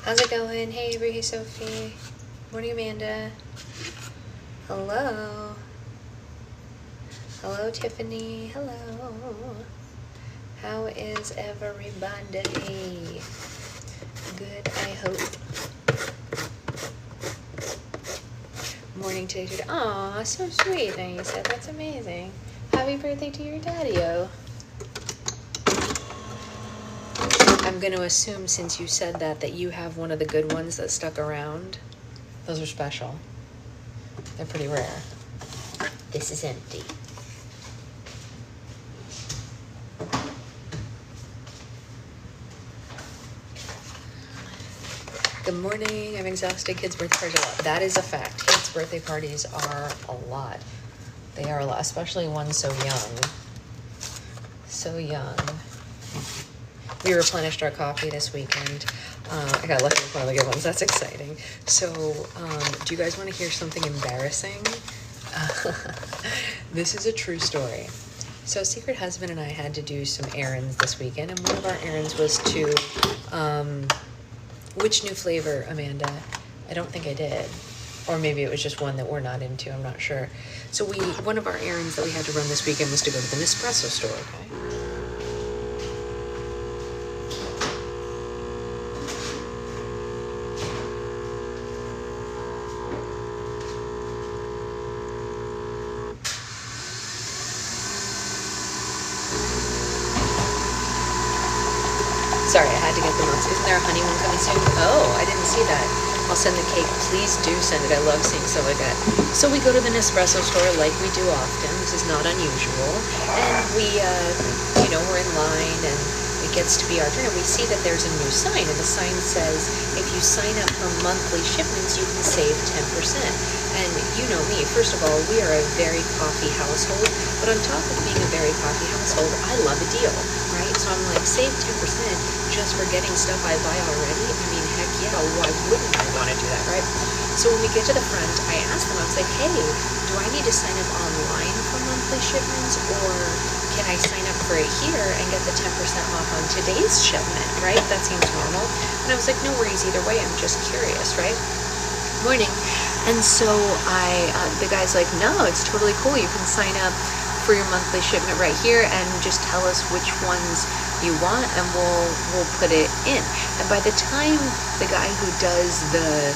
How's it going? Hey Avery, hey Sophie. Morning Amanda. Hello. Hello Tiffany. Hello. How is everybody? Good, I hope. Morning to you. Aw, so sweet, Anissa. That's amazing. Happy birthday to your daddy-o. I'm going to assume, since you said that you have one of the good ones that stuck around. Those are special. They're pretty rare. This is empty. Good morning. I'm exhausted. Kids' birthday parties are a lot. That is a fact. Kids' birthday parties are a lot. They are a lot, especially one so young. So young. We replenished our coffee this weekend. I got lucky with one of the good ones. That's exciting. So, do you guys want to hear something embarrassing? This is a true story. So, Secret Husband and I had to do some errands this weekend, and one of our errands was to, which new flavor, Amanda? I don't think I did. Or maybe it was just one that we're not into, I'm not sure. So one of our errands that we had to run this weekend was to go to the Nespresso store, okay? Sorry, I had to get the notes. Isn't there a honey one coming soon? Oh, I didn't see that. I'll send the cake. Please do send it. I love seeing stuff like that. So we go to the Nespresso store like we do often. This is not unusual. And we, we're in line and it gets to be our turn. And we see that there's a new sign. And the sign says, if you sign up for monthly shipments, you can save 10%. And you know me. First of all, we are a very coffee household. But on top of being a very coffee household, I love a deal, right? So I'm like, save 10% just for getting stuff I buy already. I mean, heck yeah, why wouldn't I want to do that, right? So when we get to the front, I asked them, I was like, hey, do I need to sign up online for monthly shipments, or can I sign up for it here and get the 10% off on today's shipment, right? That seems normal. And I was like, no worries either way, I'm just curious, right? Morning. And so the guy's like, no, it's totally cool. You can sign up for your monthly shipment right here and just tell us which ones you want and we'll put it in. And by the time the guy who does the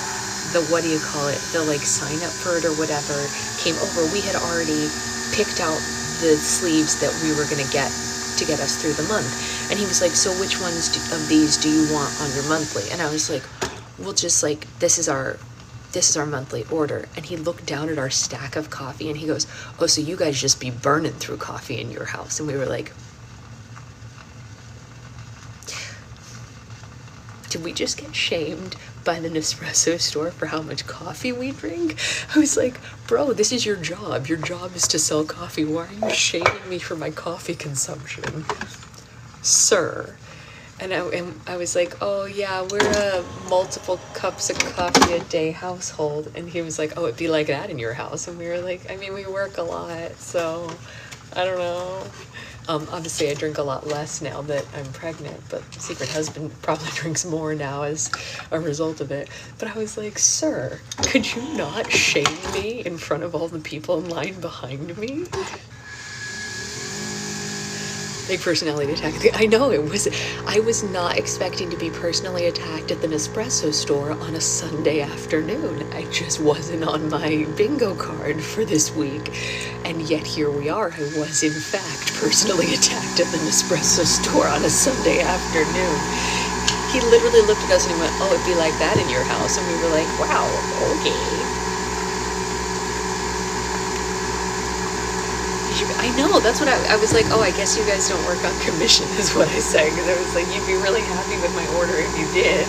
what do you call it, the like sign up for it or whatever came over, we had already picked out the sleeves that we were going to get us through the month. And he was like, so which ones of these do you want on your monthly? And I was like, well, just like, this is our monthly order. And he looked down at our stack of coffee and he goes, oh, so you guys just be burning through coffee in your house. And we were like, did we just get shamed by the Nespresso store for how much coffee we drink? I was like, bro, this is your job. Your job is to sell coffee. Why are you shaming me for my coffee consumption, sir? And I was like, oh yeah, we're a multiple cups of coffee a day household. And he was like, oh, it'd be like that in your house. And we were like, I mean, we work a lot, so I don't know. Obviously I drink a lot less now that I'm pregnant, but Secret Husband probably drinks more now as a result of it. But I was like, sir, could you not shame me in front of all the people in line behind me? Big personality attack. I know I was not expecting to be personally attacked at the Nespresso store on a Sunday afternoon. I just wasn't on my bingo card for this week. And yet here we are. I was in fact personally attacked at the Nespresso store on a Sunday afternoon. He literally looked at us and he went, oh, it'd be like that in your house. And we were like, wow, okay. I know, that's what I was like, oh, I guess you guys don't work on commission is what I said, because I was like, you'd be really happy with my order if you did,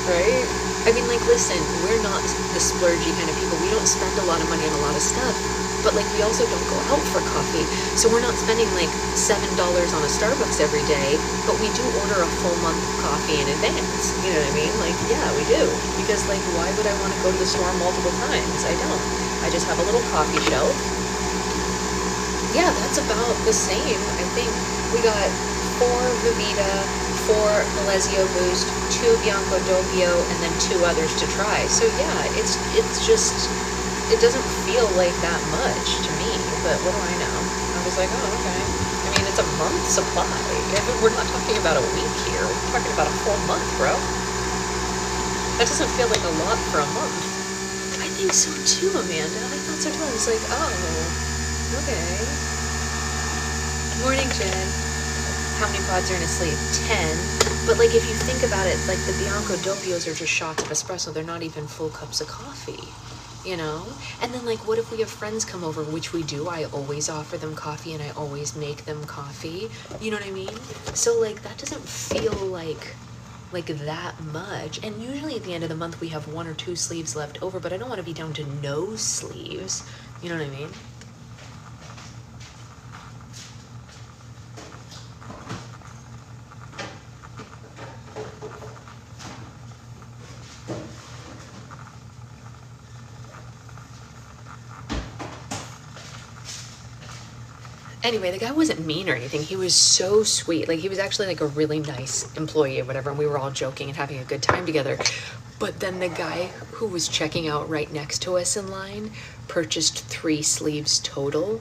right? I mean, like, listen, we're not the splurgy kind of people. We don't spend a lot of money on a lot of stuff, but like, we also don't go out for coffee, so we're not spending like $7 on a Starbucks every day, but we do order a full month of coffee in advance, you know what I mean? Like, yeah, we do, because like, why would I want to go to the store multiple times? I don't. I just have a little coffee shelf. Yeah, that's about the same. I think we got 4 Vivita, 4 Milesio Boost, 2 Bianco Doppio, and then 2 others to try. So yeah, it's just, it doesn't feel like that much to me, but what do I know? I was like, oh, okay. I mean, it's a month supply. We're not talking about a week here. We're talking about a full month, bro. That doesn't feel like a lot for a month. I think so too, Amanda. I thought so too. I was like, oh, okay. Morning, Jen. How many pods are in a sleeve? 10. But like, if you think about it, like the Bianco Doppios are just shots of espresso. They're not even full cups of coffee, you know? And then like, what if we have friends come over, which we do? I always offer them coffee and I always make them coffee. You know what I mean? So like, that doesn't feel like that much. And usually at the end of the month, we have 1 or 2 sleeves left over, but I don't want to be down to no sleeves. You know what I mean? Anyway, the guy wasn't mean or anything. He was so sweet. Like, he was actually like a really nice employee or whatever, and we were all joking and having a good time together. But then the guy who was checking out right next to us in line purchased 3 sleeves total.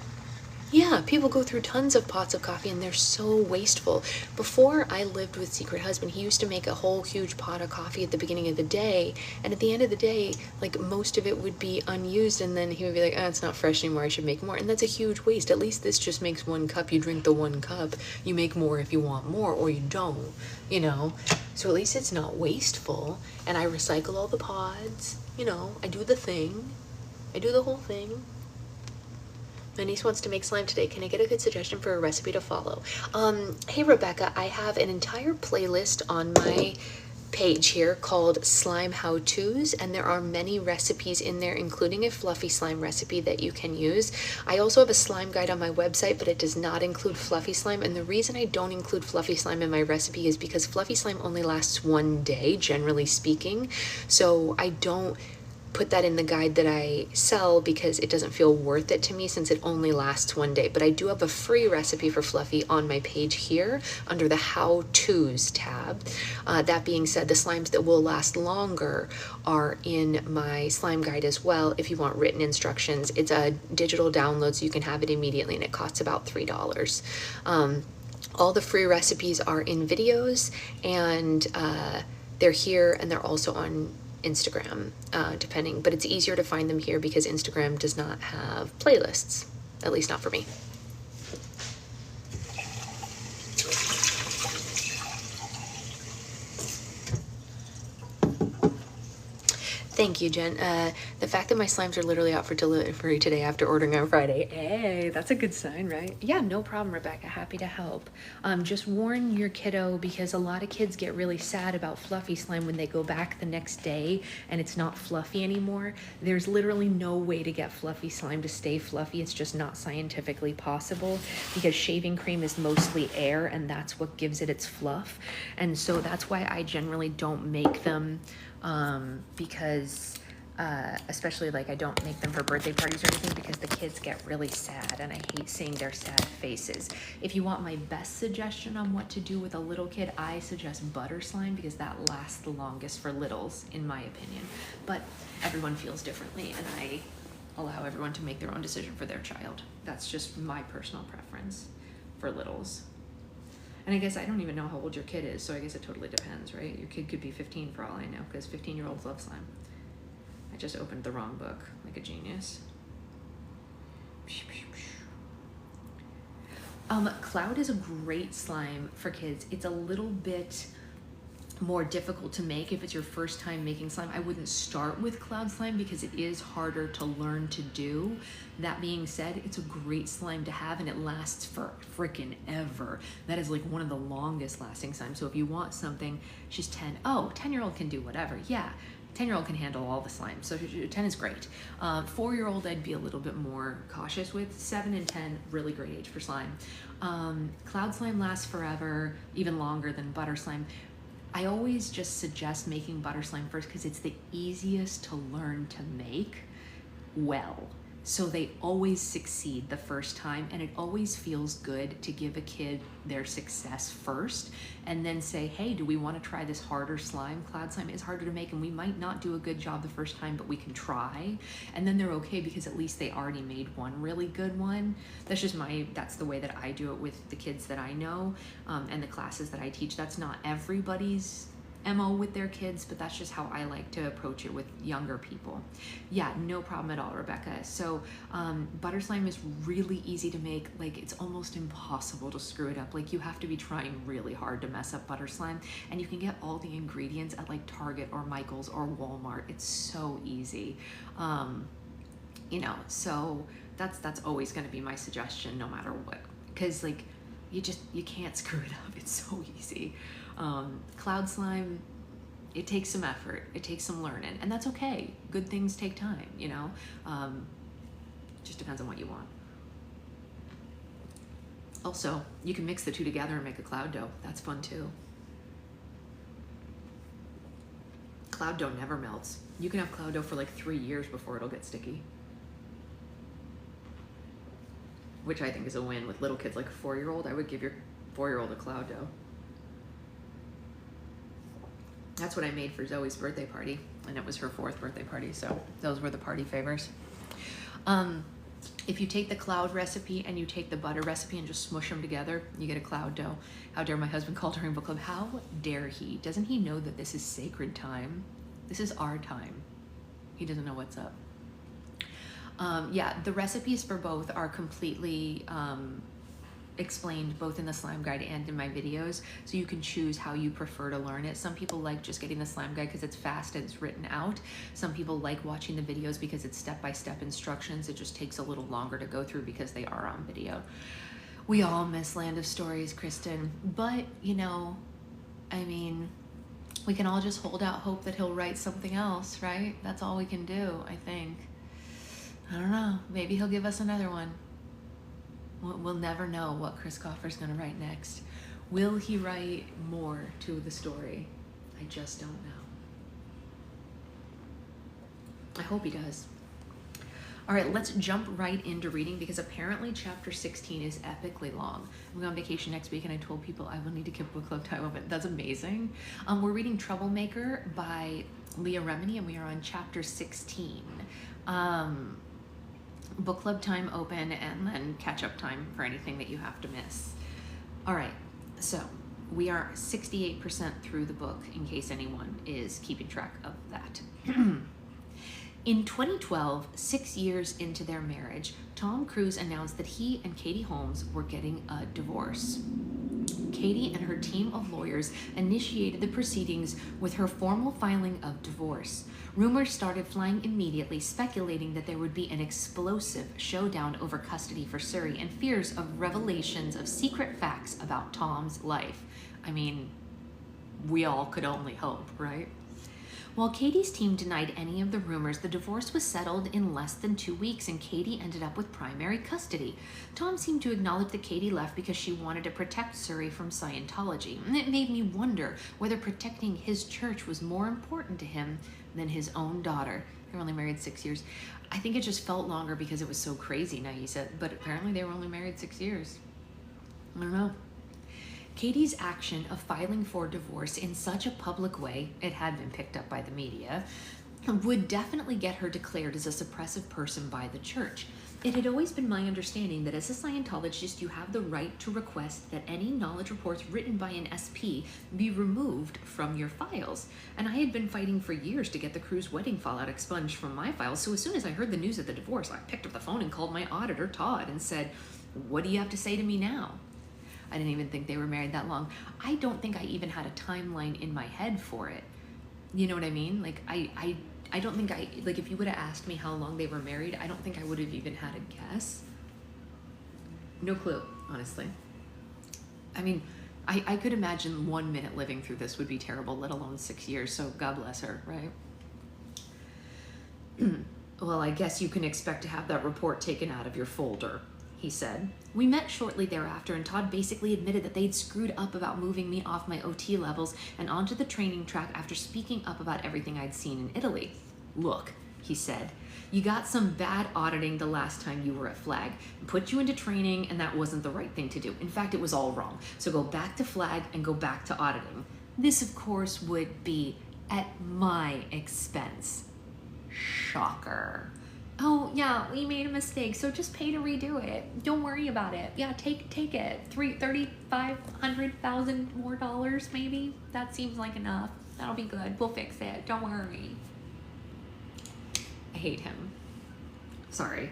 Yeah, people go through tons of pots of coffee and they're so wasteful. Before I lived with Secret Husband, he used to make a whole huge pot of coffee at the beginning of the day. And at the end of the day, like most of it would be unused. And then he would be like, oh, it's not fresh anymore. I should make more. And that's a huge waste. At least this just makes 1 cup. You drink the 1 cup. You make more if you want more or you don't, you know. So at least it's not wasteful. And I recycle all the pods. You know, I do the thing. I do the whole thing. My niece wants to make slime today. Can I get a good suggestion for a recipe to follow? Hey, Rebecca, I have an entire playlist on my page here called Slime How-Tos, and there are many recipes in there, including a fluffy slime recipe that you can use. I also have a slime guide on my website, but it does not include fluffy slime, and the reason I don't include fluffy slime in my recipe is because fluffy slime only lasts 1 day, generally speaking, so I don't put that in the guide that I sell because it doesn't feel worth it to me since it only lasts 1 day. But I do have a free recipe for fluffy on my page here under the How-Tos tab. That being said, the slimes that will last longer are in my slime guide as well if you want written instructions. It's a digital download so you can have it immediately and it costs about $3. All the free recipes are in videos and they're here and they're also on Instagram, depending, but it's easier to find them here because Instagram does not have playlists, at least not for me. Thank you, Jen. The fact that my slimes are literally out for delivery today after ordering on Friday. Hey, that's a good sign, right? Yeah, no problem, Rebecca. Happy to help. Just warn your kiddo because a lot of kids get really sad about fluffy slime when they go back the next day and it's not fluffy anymore. There's literally no way to get fluffy slime to stay fluffy. It's just not scientifically possible because shaving cream is mostly air and that's what gives it its fluff. And so that's why I generally don't make them because especially like I don't make them for birthday parties or anything because the kids get really sad and I hate seeing their sad faces. If you want my best suggestion on what to do with a little kid, I suggest butter slime because that lasts the longest for littles in my opinion, but everyone feels differently and I allow everyone to make their own decision for their child. That's just my personal preference for littles. And I guess I don't even know how old your kid is, so I guess it totally depends, right? Your kid could be 15 for all I know, because 15-year-olds love slime. I just opened the wrong book, like a genius. Cloud is a great slime for kids. It's a little bit more difficult to make if it's your first time making slime. I wouldn't start with cloud slime because it is harder to learn to do. That being said, it's a great slime to have and it lasts for frickin' ever. That is like one of the longest lasting slimes. So if you want something, she's 10. Oh, 10-year-old can do whatever. Yeah, 10-year-old can handle all the slime. So 10 is great. 4-year-old, I'd be a little bit more cautious with. 7 and 10, really great age for slime. Cloud slime lasts forever, even longer than butter slime. I always just suggest making butter slime first because it's the easiest to learn to make well. So they always succeed the first time, and it always feels good to give a kid their success first and then say, hey, do we want to try this harder slime? Cloud slime is harder to make and we might not do a good job the first time, but we can try. And then they're okay because at least they already made one really good one. That's the way that I do it with the kids that I know, and the classes that I teach. That's not everybody's MO with their kids, but that's just how I like to approach it with younger people. Yeah, no problem at all, Rebecca. So butter slime is really easy to make. Like, it's almost impossible to screw it up. Like, you have to be trying really hard to mess up butter slime, and you can get all the ingredients at like Target or Michael's or Walmart. It's so easy. You know, so that's always going to be my suggestion no matter what, because like you can't screw it up. It's so easy. Cloud slime, it takes some effort, it takes some learning, and that's okay. Good things take time, you know. Just depends on what you want. Also, you can mix the two together and make a cloud dough. That's fun too. Cloud dough never melts. You can have cloud dough for like 3 years before it'll get sticky, which I think is a win with little kids. Like a 4-year-old, I would give your 4-year-old a cloud dough. That's what I made for Zoe's birthday party, and it was her 4th birthday party, so those were the party favors. If you take the cloud recipe and you take the butter recipe and just smush them together, you get a cloud dough. How dare my husband call during book club? How dare he? Doesn't he know that this is sacred time? This is our time. He doesn't know what's up. Yeah, the recipes for both are completely explained both in the slime guide and in my videos, so you can choose how you prefer to learn it. Some people like just getting the slime guide because it's fast and it's written out. Some people like watching the videos because it's step-by-step instructions. It just takes a little longer to go through because they are on video. We all miss Land of Stories, Kristen, but you know, I mean, we can all just hold out hope that he'll write something else, right? That's all we can do, I think. I don't know, maybe he'll give us another one. We'll never know what Chris Coffer's gonna write next. Will he write more to the story? I just don't know. I hope he does. All right, let's jump right into reading because apparently chapter 16 is epically long. I'm going on vacation next week and I told people I will need to keep book club time open. That's amazing. We're reading Troublemaker by Leah Remini and we are on chapter 16. Book club time open and then catch up time for anything that you have to miss. All right, so we are 68% through the book in case anyone is keeping track of that. In 2012, 6 years into their marriage, Tom Cruise announced that he and Katie Holmes were getting a divorce. Katie and her team of lawyers initiated the proceedings with her formal filing of divorce. Rumors started flying immediately, speculating that there would be an explosive showdown over custody for Surrey and fears of revelations of secret facts about Tom's life. I mean, we all could only hope, right? While Katie's team denied any of the rumors, the divorce was settled in less than 2 weeks and Katie ended up with primary custody. Tom seemed to acknowledge that Katie left because she wanted to protect Surrey from Scientology. And it made me wonder whether protecting his church was more important to him than his own daughter. They were only married 6 years. I think it just felt longer because it was so crazy, Naisa, but apparently they were only married 6 years. I don't know. Katie's action of filing for divorce in such a public way, it had been picked up by the media, would definitely get her declared as a suppressive person by the church. It had always been my understanding that as a Scientologist, you have the right to request that any knowledge reports written by an SP be removed from your files. And I had been fighting for years to get the Cruise wedding fallout expunged from my files, so as soon as I heard the news of the divorce, I picked up the phone and called my auditor, Todd, and said, "What do you have to say to me now?" I didn't even think they were married that long. I don't think I even had a timeline in my head for it. You know what I mean? Like, I don't think like if you would have asked me how long they were married, I don't think I would have even had a guess. No clue, honestly. I mean, I could imagine 1 minute living through this would be terrible, let alone 6 years, so God bless her, right? Well, I guess you can expect to have that report taken out of your folder, he said. We met shortly thereafter and Todd basically admitted that they'd screwed up about moving me off my OT levels and onto the training track after speaking up about everything I'd seen in Italy. Look, he said. You got some bad auditing the last time you were at Flag. Put you into training, and that wasn't the right thing to do. In fact, it was all wrong. So go back to Flag and go back to auditing. This, of course, would be at my expense. Shocker. Oh, yeah, we made a mistake, so just pay to redo it. Don't worry about it. Yeah, take it. $3,500,000 more dollars, maybe? That seems like enough. That'll be good. We'll fix it. Don't worry. I hate him. Sorry.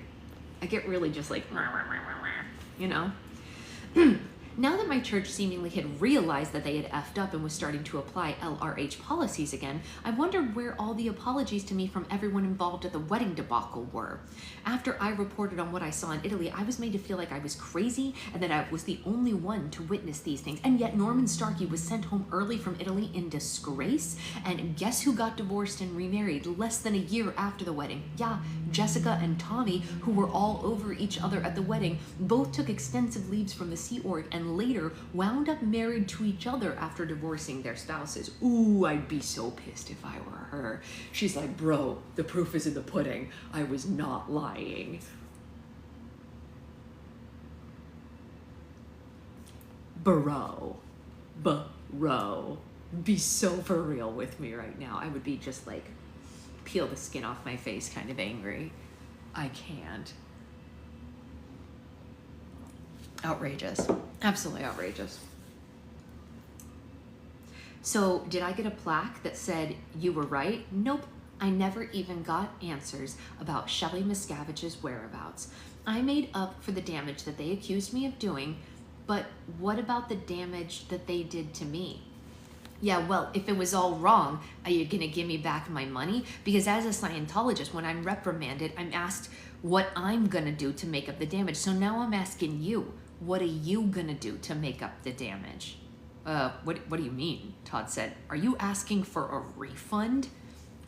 I get really just like, you know? Now that my church seemingly had realized that they had effed up and was starting to apply LRH policies again, I wondered where all the apologies to me from everyone involved at the wedding debacle were. After I reported on what I saw in Italy, I was made to feel like I was crazy and that I was the only one to witness these things. And yet Norman Starkey was sent home early from Italy in disgrace. And guess who got divorced and remarried less than a year after the wedding? Yeah, Jessica and Tommy, who were all over each other at the wedding, both took extensive leaves from the Sea Org and later wound up married to each other after divorcing their spouses. Ooh, I'd be so pissed if I were her. She's like, bro, the proof is in the pudding. I was not lying. Bro. Be so for real with me right now. I would be just like, peel the skin off my face kind of angry. I can't. Outrageous. Absolutely outrageous. So did I get a plaque that said you were right? Nope. I never even got answers about Shelley Miscavige's whereabouts. I made up for the damage that they accused me of doing, but what about the damage that they did to me? Yeah, well, if it was all wrong, are you gonna give me back my money? Because as a Scientologist, when I'm reprimanded, I'm asked what I'm gonna do to make up the damage. So now I'm asking you, what are you gonna do to make up the damage? What do you mean? Todd said. Are you asking for a refund?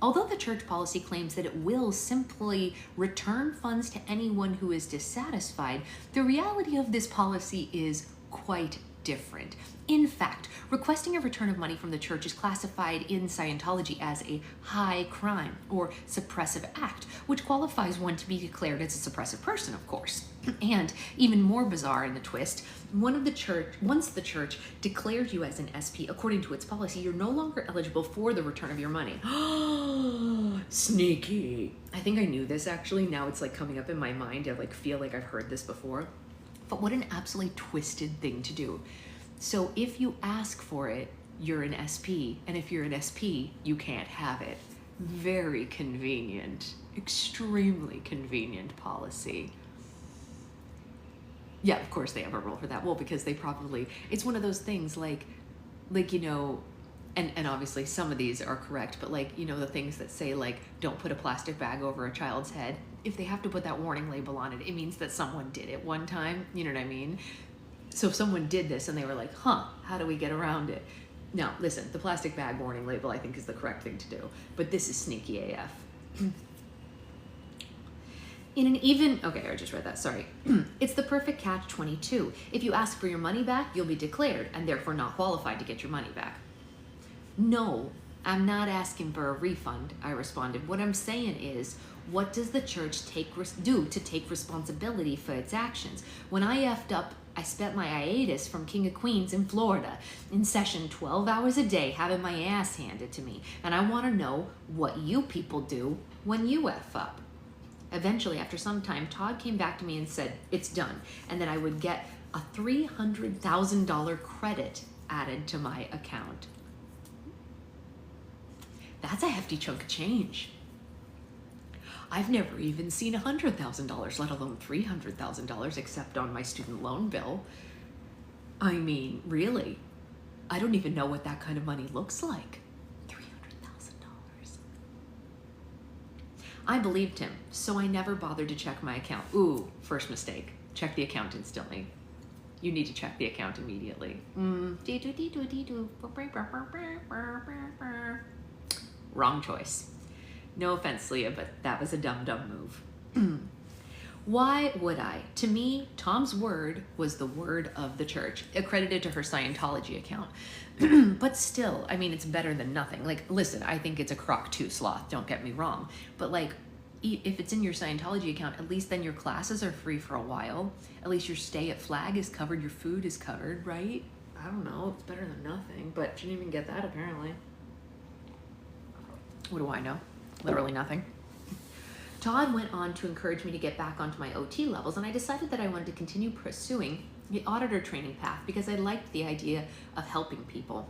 Although the church policy claims that it will simply return funds to anyone who is dissatisfied, the reality of this policy is quite different. In fact, requesting a return of money from the church is classified in Scientology as a high crime or suppressive act, which qualifies one to be declared as a suppressive person, of course. And even more bizarre in the twist, once the church declares you as an SP, according to its policy, you're no longer eligible for the return of your money. Sneaky. I think I knew this actually. Now it's like coming up in my mind. I like feel like I've heard this before. But what an absolutely twisted thing to do. So if you ask for it, you're an SP, and if you're an SP, you can't have it. Very convenient, extremely convenient policy. Yeah, of course they have a rule for that. Well, because they probably, it's one of those things like, you know, and obviously some of these are correct, but like, you know, the things that say like, don't put a plastic bag over a child's head. If they have to put that warning label on it, it means that someone did it one time. You know what I mean? So if someone did this and they were like, how do we get around it? Now, listen, the plastic bag warning label I think is the correct thing to do, but this is sneaky AF. Okay, I just read that, sorry. It's the perfect catch-22. If you ask for your money back, you'll be declared and therefore not qualified to get your money back. No, I'm not asking for a refund, I responded. What I'm saying is, what does the church do to take responsibility for its actions? When I effed up, I spent my hiatus from King of Queens in Florida in session 12 hours a day having my ass handed to me. And I want to know what you people do when you F up. Eventually, after some time, Todd came back to me and said, it's done. And that I would get a $300,000 credit added to my account. That's a hefty chunk of change. I've never even seen $100,000, let alone $300,000, except on my student loan bill. I mean, really, I don't even know what that kind of money looks like. $300,000. I believed him, so I never bothered to check my account. Ooh, first mistake. Check the account instantly. You need to check the account immediately. Wrong choice. No offense, Leah, but that was a dumb move. Why would I? To me, Tom's word was the word of the church, accredited to her Scientology account. But still, I mean, it's better than nothing. Like, listen, I think it's a crock too sloth, don't get me wrong. But like, if it's in your Scientology account, at least then your classes are free for a while. At least your stay at Flag is covered, your food is covered, right? I don't know, it's better than nothing, but she didn't even get that apparently. What do I know? Literally nothing. Todd went on to encourage me to get back onto my OT levels, and I decided that I wanted to continue pursuing the auditor training path because I liked the idea of helping people.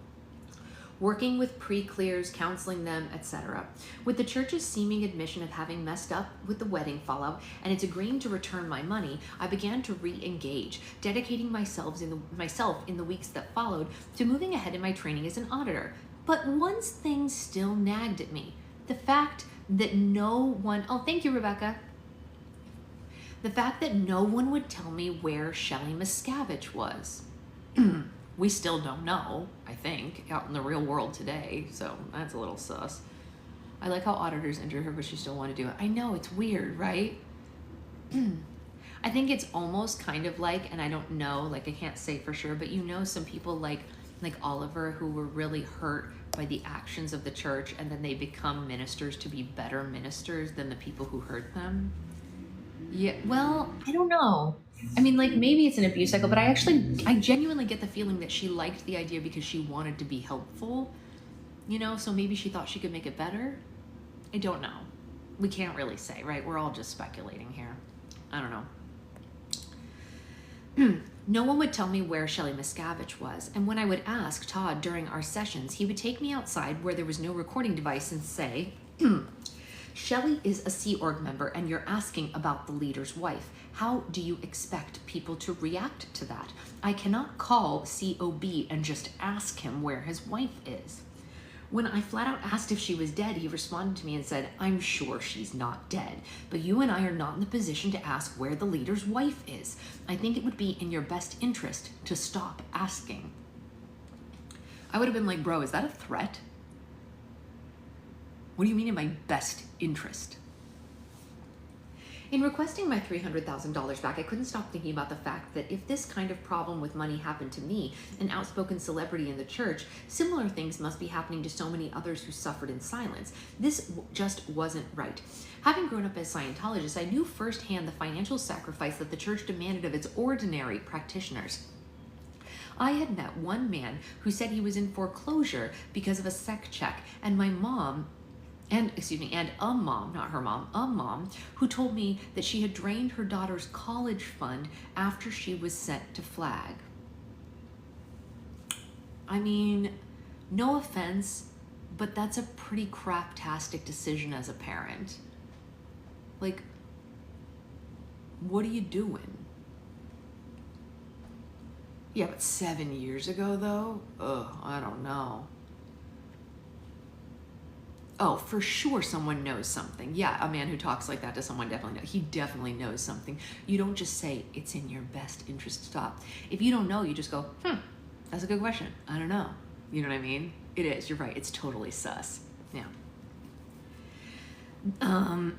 Working with pre-clears, counseling them, etc. With the church's seeming admission of having messed up with the wedding fallout and its agreeing to return my money, I began to re-engage, dedicating myself in the weeks that followed to moving ahead in my training as an auditor. But one thing still nagged at me. The fact that no one, oh, thank you, Rebecca. The fact that no one would tell me where Shelley Miscavige was. We still don't know, I think, out in the real world today, so that's a little sus. I like how auditors injure her, but she still want to do it. I know, it's weird, right? I think it's almost kind of like, and I don't know, like I can't say for sure, but you know some people like Oliver who were really hurt by the actions of the church, and then they become ministers to be better ministers than the people who hurt them. Yeah, well, I don't know. I mean, like, maybe it's an abuse cycle, but I genuinely get the feeling that she liked the idea because she wanted to be helpful, you know, so maybe she thought she could make it better. I don't know. We can't really say, right? We're all just speculating here. I don't know. No one would tell me where Shelley Miscavige was, and when I would ask Todd during our sessions, he would take me outside where there was no recording device and say, Shelley is a Sea Org member and you're asking about the leader's wife. How do you expect people to react to that? I cannot call COB and just ask him where his wife is. When I flat out asked if she was dead, he responded to me and said, I'm sure she's not dead, but you and I are not in the position to ask where the leader's wife is. I think it would be in your best interest to stop asking. I would have been like, bro, is that a threat? What do you mean in my best interest? In requesting my $300,000 back, I couldn't stop thinking about the fact that if this kind of problem with money happened to me, an outspoken celebrity in the church, similar things must be happening to so many others who suffered in silence. This just wasn't right. Having grown up as Scientologist, I knew firsthand the financial sacrifice that the church demanded of its ordinary practitioners. I had met one man who said he was in foreclosure because of a sec check, and my mom, and a mom, not her mom, a mom, who told me that she had drained her daughter's college fund after she was sent to Flag. I mean, no offense, but that's a pretty craptastic decision as a parent. Like, what are you doing? Yeah, but 7 years ago though? Ugh, I don't know. Oh, for sure someone knows something. Yeah, a man who talks like that to someone definitely knows. He definitely knows something. You don't just say, it's in your best interest to stop. If you don't know, you just go, that's a good question. I don't know. You know what I mean? It is, you're right. It's totally sus. Yeah. On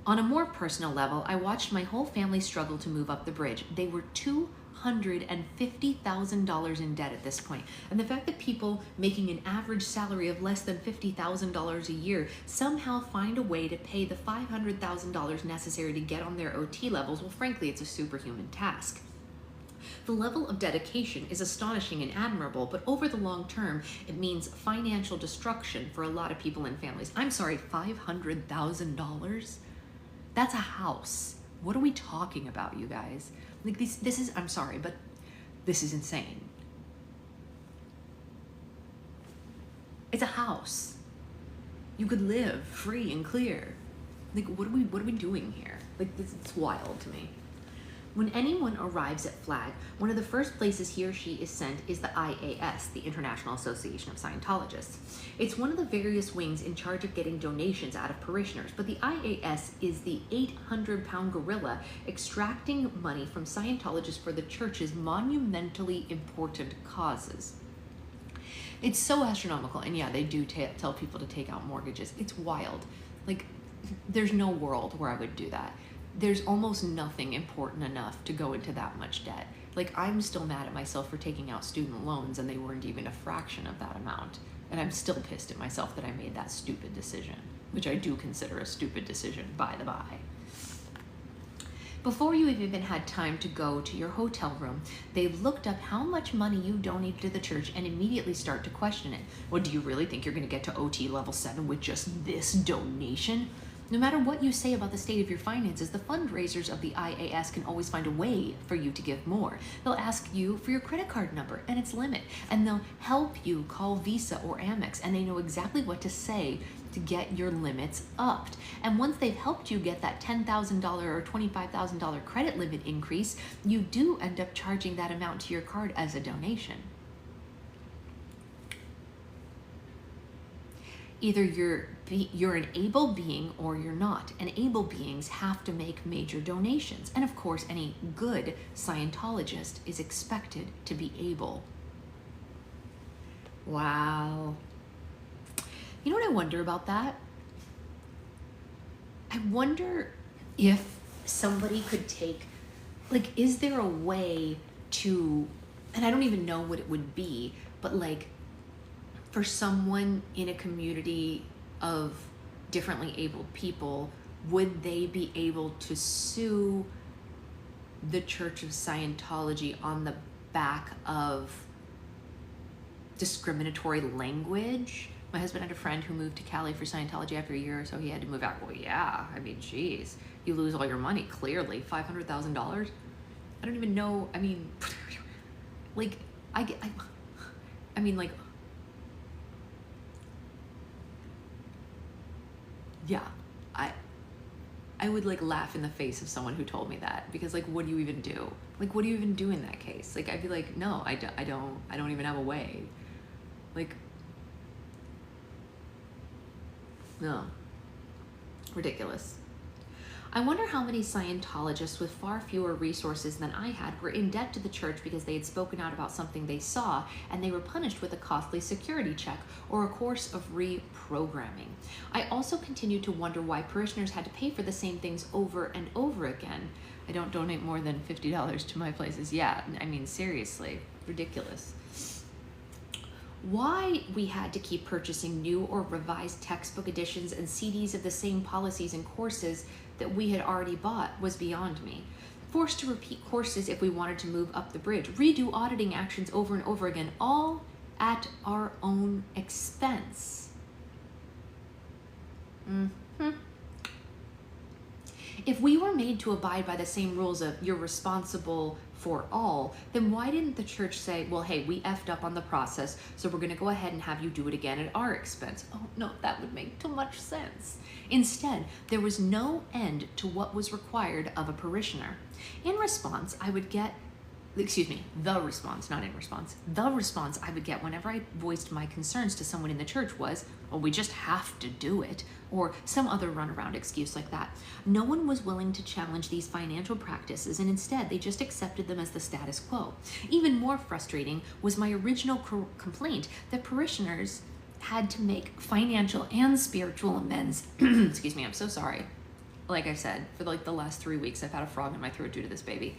a more personal level, I watched my whole family struggle to move up the bridge. They were $250,000 in debt at this point. And the fact that people making an average salary of less than $50,000 a year somehow find a way to pay the $500,000 necessary to get on their OT levels, well, frankly, it's a superhuman task. The level of dedication is astonishing and admirable, but over the long term, it means financial destruction for a lot of people and families. I'm sorry, $500,000? That's a house. What are we talking about, you guys? Like this is, I'm sorry, but this is insane. It's a house. You could live free and clear. Like, what are we doing here? Like, it's wild to me. When anyone arrives at Flag, one of the first places he or she is sent is the IAS, the International Association of Scientologists. It's one of the various wings in charge of getting donations out of parishioners, but the IAS is the 800-pound gorilla extracting money from Scientologists for the church's monumentally important causes. It's so astronomical, and yeah, they do tell people to take out mortgages. It's wild. Like, there's no world where I would do that. There's almost nothing important enough to go into that much debt. Like, I'm still mad at myself for taking out student loans and they weren't even a fraction of that amount. And I'm still pissed at myself that I made that stupid decision. which I do consider a stupid decision, by the by. Before you have even had time to go to your hotel room, they've looked up how much money you donated to the church and immediately start to question it. Well, do you really think you're going to get to OT level 7 with just this donation? No matter what you say about the state of your finances, the fundraisers of the IAS can always find a way for you to give more. They'll ask you for your credit card number and its limit, and they'll help you call Visa or Amex, and they know exactly what to say to get your limits upped. And once they've helped you get that $10,000 or $25,000 credit limit increase, you do end up charging that amount to your card as a donation. Either you're an able being or you're not. And able beings have to make major donations. And of course, any good Scientologist is expected to be able. Wow. You know what I wonder about that? I wonder if somebody could take, like, is there a way to, and I don't even know what it would be, but like, for someone in a community of differently abled people, would they be able to sue the Church of Scientology on the back of discriminatory language? My husband had a friend who moved to Cali for Scientology after a year or so. He had to move out. Well, yeah, I mean, geez, you lose all your money, clearly. $500,000? I don't even know. I mean, like, I mean, like, yeah, I would like laugh in the face of someone who told me that, because like, what do you even do? Like, what do you even do in that case? Like, I'd be like, no, I don't even have a way. Like, no, ridiculous. I wonder how many Scientologists with far fewer resources than I had were in debt to the church because they had spoken out about something they saw, and they were punished with a costly security check or a course of reprogramming. I also continued to wonder why parishioners had to pay for the same things over and over again. I don't donate more than $50 to my places. Yeah, I mean, seriously, ridiculous. Why we had to keep purchasing new or revised textbook editions and CDs of the same policies and courses that we had already bought was beyond me. Forced to repeat courses if we wanted to move up the bridge, redo auditing actions over and over again, all at our own expense. If we were made to abide by the same rules of you're responsible for all, then why didn't the church say, well, hey, we effed up on the process, so we're gonna go ahead and have you do it again at our expense? Oh no, that would make too much sense. Instead, there was no end to what was required of a parishioner. In response, I would get, the response I would get whenever I voiced my concerns to someone in the church was, well, we just have to do it, or some other runaround excuse like that. No one was willing to challenge these financial practices, and instead they just accepted them as the status quo. Even more frustrating was my original complaint that parishioners had to make financial and spiritual amends. Excuse me, I'm so sorry. Like I said, for like the last 3 weeks, I've had a frog in my throat due to this baby.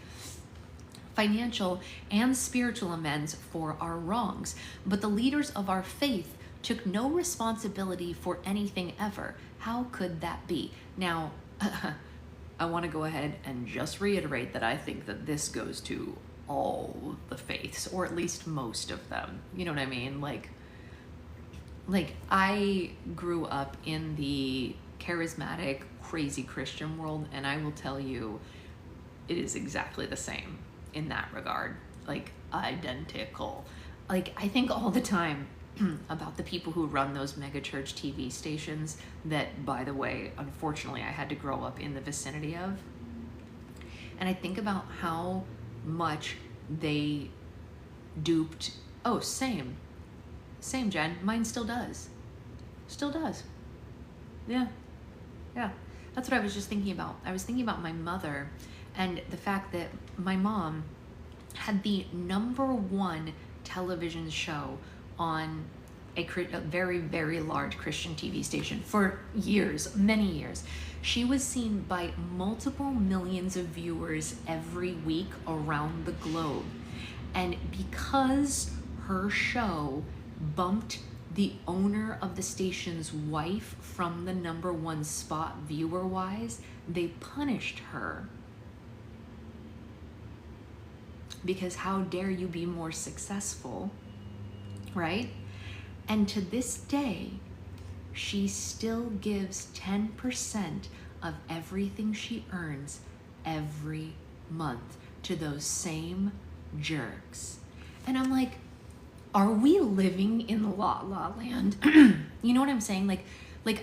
Financial and spiritual amends for our wrongs, but the leaders of our faith took no responsibility for anything ever. How could that be? Now, I want to go ahead and just reiterate that I think that this goes to all the faiths, or at least most of them. You know what I mean? Like I grew up in the charismatic, crazy Christian world, and I will tell you, it is exactly the same in that regard, like identical. Like, I think all the time about the people who run those megachurch TV stations that, by the way, unfortunately I had to grow up in the vicinity of. And I think about how much they duped, oh, same Jen, mine still does. Yeah, that's what I was just thinking about. I was thinking about my mother and the fact that my mom had the #1 television show on a very, very large Christian TV station for years, many years. She was seen by multiple millions of viewers every week around the globe. And because her show bumped the owner of the station's wife from the #1 spot viewer-wise, they punished her because how dare you be more successful, right? And to this day, she still gives 10% of everything she earns every month to those same jerks. And I'm like, are we living in la la land? You know what I'm saying? Like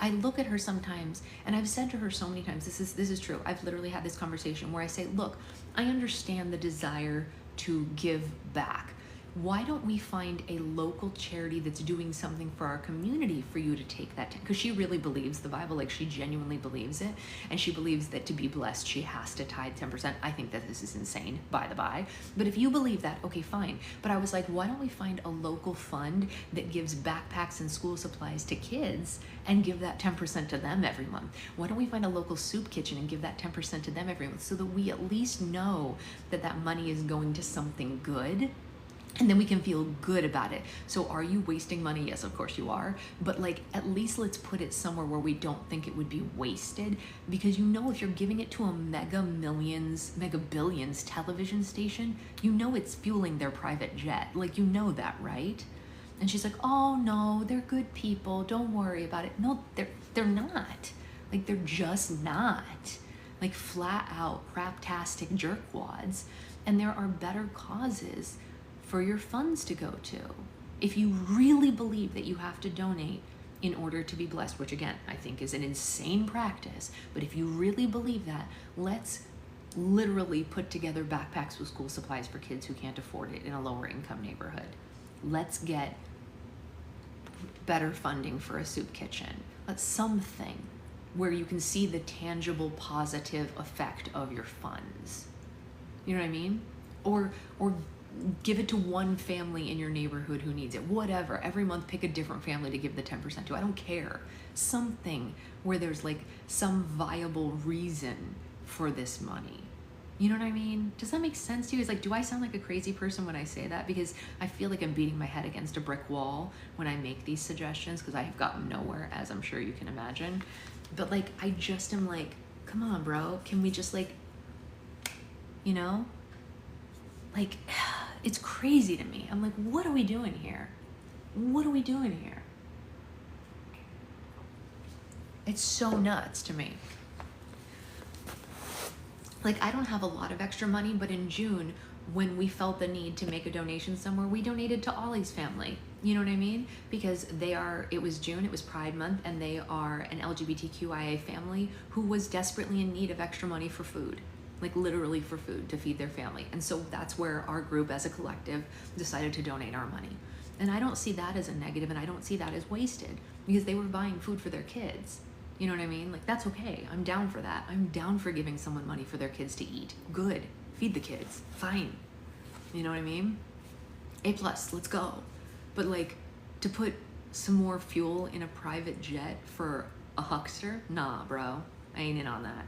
I look at her sometimes, and I've said to her so many times, this is true. I've literally had this conversation where I say, look, I understand the desire to give back. Why don't we find a local charity that's doing something for our community for you to take that? Because she really believes the Bible, like she genuinely believes it. And she believes that to be blessed, she has to tithe 10%. I think that this is insane, by the by. But if you believe that, okay, fine. But I was like, why don't we find a local fund that gives backpacks and school supplies to kids and give that 10% to them every month? Why don't we find a local soup kitchen and give that 10% to them every month so that we at least know that that money is going to something good? And then we can feel good about it. So are you wasting money? Yes, of course you are. But like, at least let's put it somewhere where we don't think it would be wasted. Because you know, if you're giving it to a mega billions television station, you know it's fueling their private jet. Like, you know that, right? And she's like, oh no, they're good people. Don't worry about it. No, they're not. Like, they're just not. Like, flat out craptastic jerkwads. And there are better causes for your funds to go to. If you really believe that you have to donate in order to be blessed, which again, I think is an insane practice, but if you really believe that, let's literally put together backpacks with school supplies for kids who can't afford it in a lower income neighborhood. Let's get better funding for a soup kitchen. Let's something where you can see the tangible positive effect of your funds. You know what I mean? Or give it to one family in your neighborhood who needs it. Whatever. Every month, pick a different family to give the 10% to. I don't care. Something where there's like some viable reason for this money. You know what I mean? Does that make sense to you? It's like, do I sound like a crazy person when I say that? Because I feel like I'm beating my head against a brick wall when I make these suggestions, because I have gotten nowhere, as I'm sure you can imagine. But like, I just am like, come on, bro. Can we just like, you know? Like, it's crazy to me. I'm like, what are we doing here? What are we doing here? It's so nuts to me. Like, I don't have a lot of extra money, but in June, when we felt the need to make a donation somewhere, we donated to Ollie's family. You know what I mean? Because it was June, it was Pride Month, and they are an LGBTQIA family who was desperately in need of extra money for food. Like literally for food to feed their family. And so that's where our group as a collective decided to donate our money. And I don't see that as a negative, and I don't see that as wasted, because they were buying food for their kids. You know what I mean? Like, that's okay. I'm down for that. I'm down for giving someone money for their kids to eat. Good. Feed the kids. Fine. You know what I mean? A+, let's go. But like, to put some more fuel in a private jet for a huckster? Nah, bro. I ain't in on that.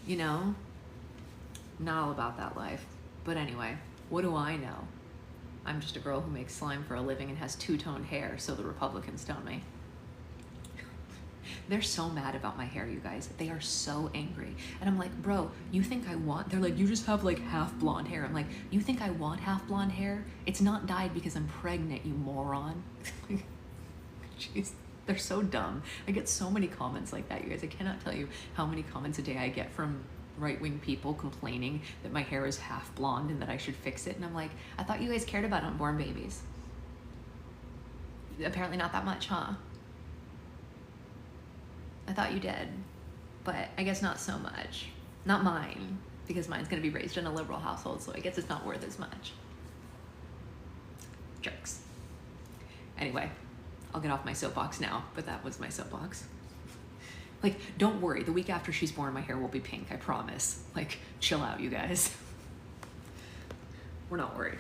You know, not all about that life. But anyway, what do I know? I'm just a girl who makes slime for a living and has two-toned hair, so the Republicans don't me. They're so mad about my hair, you guys. They are so angry. And I'm like, bro, you think I want, they're like, you just have like half blonde hair. I'm like, you think I want half blonde hair? It's not dyed because I'm pregnant, you moron. Jeez. They're so dumb. I get so many comments like that, you guys. I cannot tell you how many comments a day I get from right-wing people complaining that my hair is half blonde and that I should fix it. And I'm like, I thought you guys cared about unborn babies. Apparently not that much, huh? I thought you did. But I guess not so much. Not mine, because mine's gonna be raised in a liberal household, so I guess it's not worth as much. Jerks. Anyway. I'll get off my soapbox now, but that was my soapbox. Like, don't worry, the week after she's born, my hair will be pink, I promise. Like, chill out, you guys. We're not worried.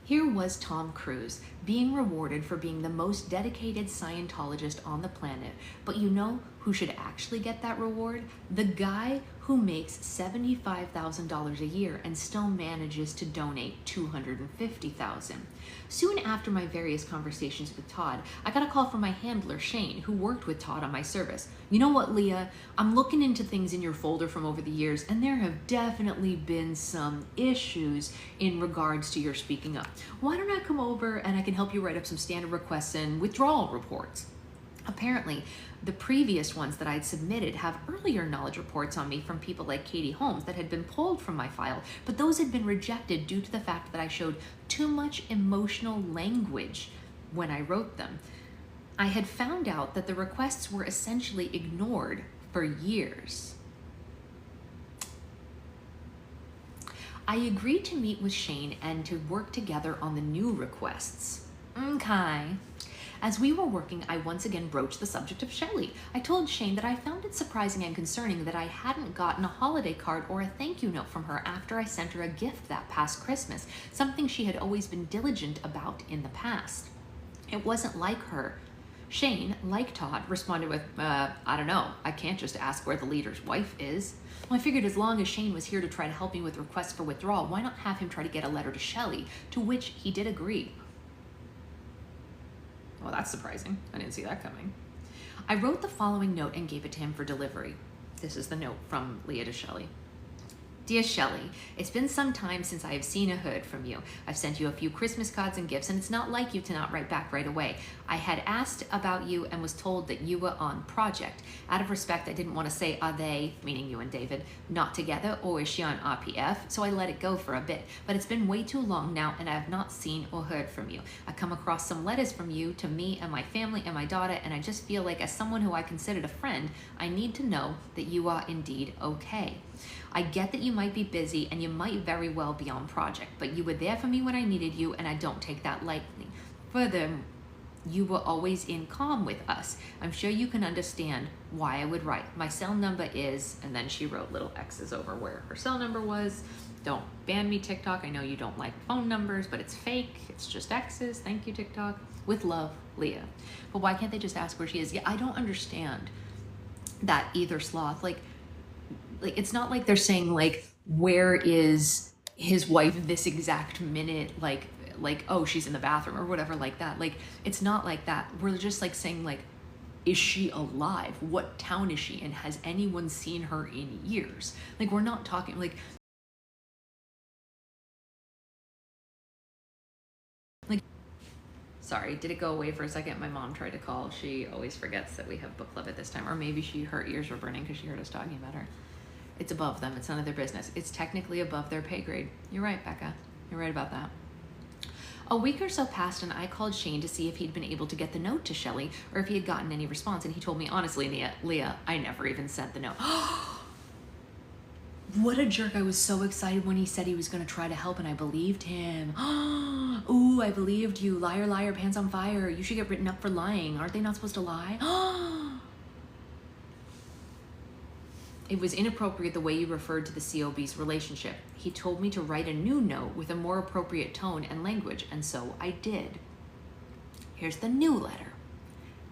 Here was Tom Cruise being rewarded for being the most dedicated Scientologist on the planet. But you know who should actually get that reward? The guy who makes $75,000 a year and still manages to donate $250,000. Soon after my various conversations with Todd, I got a call from my handler, Shane, who worked with Todd on my service. You know what, Leah? I'm looking into things in your folder from over the years, and there have definitely been some issues in regards to your speaking up. Why don't I come over and I can help you write up some standard requests and withdrawal reports? Apparently, the previous ones that I'd submitted have earlier knowledge reports on me from people like Katie Holmes that had been pulled from my file, but those had been rejected due to the fact that I showed too much emotional language when I wrote them. I had found out that the requests were essentially ignored for years. I agreed to meet with Shane and to work together on the new requests. Okay. As we were working, I once again broached the subject of Shelley. I told Shane that I found it surprising and concerning that I hadn't gotten a holiday card or a thank you note from her after I sent her a gift that past Christmas, something she had always been diligent about in the past. It wasn't like her. Shane, like Todd, responded with, I don't know, I can't just ask where the leader's wife is. Well, I figured as long as Shane was here to try to help me with requests for withdrawal, why not have him try to get a letter to Shelley, to which he did agree. Well, that's surprising. I didn't see that coming. I wrote the following note and gave it to him for delivery. This is the note from Leah to Shelley. Dear Shelley, it's been some time since I have seen or heard from you. I've sent you a few Christmas cards and gifts, and it's not like you to not write back right away. I had asked about you and was told that you were on project. Out of respect, I didn't want to say, are they, meaning you and David, not together, or is she on RPF? So I let it go for a bit. But it's been way too long now, and I have not seen or heard from you. I come across some letters from you to me and my family and my daughter, and I just feel like as someone who I considered a friend, I need to know that you are indeed okay. I get that you might be busy and you might very well be on project, but you were there for me when I needed you, and I don't take that lightly. Further, you were always in calm with us. I'm sure you can understand why I would write. My cell number is, and then she wrote little X's over where her cell number was. Don't ban me, TikTok. I know you don't like phone numbers, but it's fake. It's just X's. Thank you, TikTok. With love, Leah. But why can't they just ask where she is? Yeah, I don't understand that either, Sloth. Like it's not like they're saying like, where is his wife this exact minute? Like, oh, she's in the bathroom or whatever like that. Like, it's not like that. We're just like saying like, is she alive? What town is she in? Has anyone seen her in years? Like, we're not talking like, sorry, did it go away for a second? My mom tried to call. She always forgets that we have book club at this time. Or maybe her ears were burning because she heard us talking about her. It's above them. It's none of their business. It's technically above their pay grade. You're right, Becca. You're right about that. A week or so passed and I called Shane to see if he'd been able to get the note to Shelley or if he had gotten any response. And he told me, honestly, Leah, I never even sent the note. What a jerk. I was so excited when he said he was going to try to help and I believed him. Ooh, I believed you. Liar, liar, pants on fire. You should get written up for lying. Aren't they not supposed to lie? It was inappropriate the way you referred to the COB's relationship. He told me to write a new note with a more appropriate tone and language, and so I did. Here's the new letter.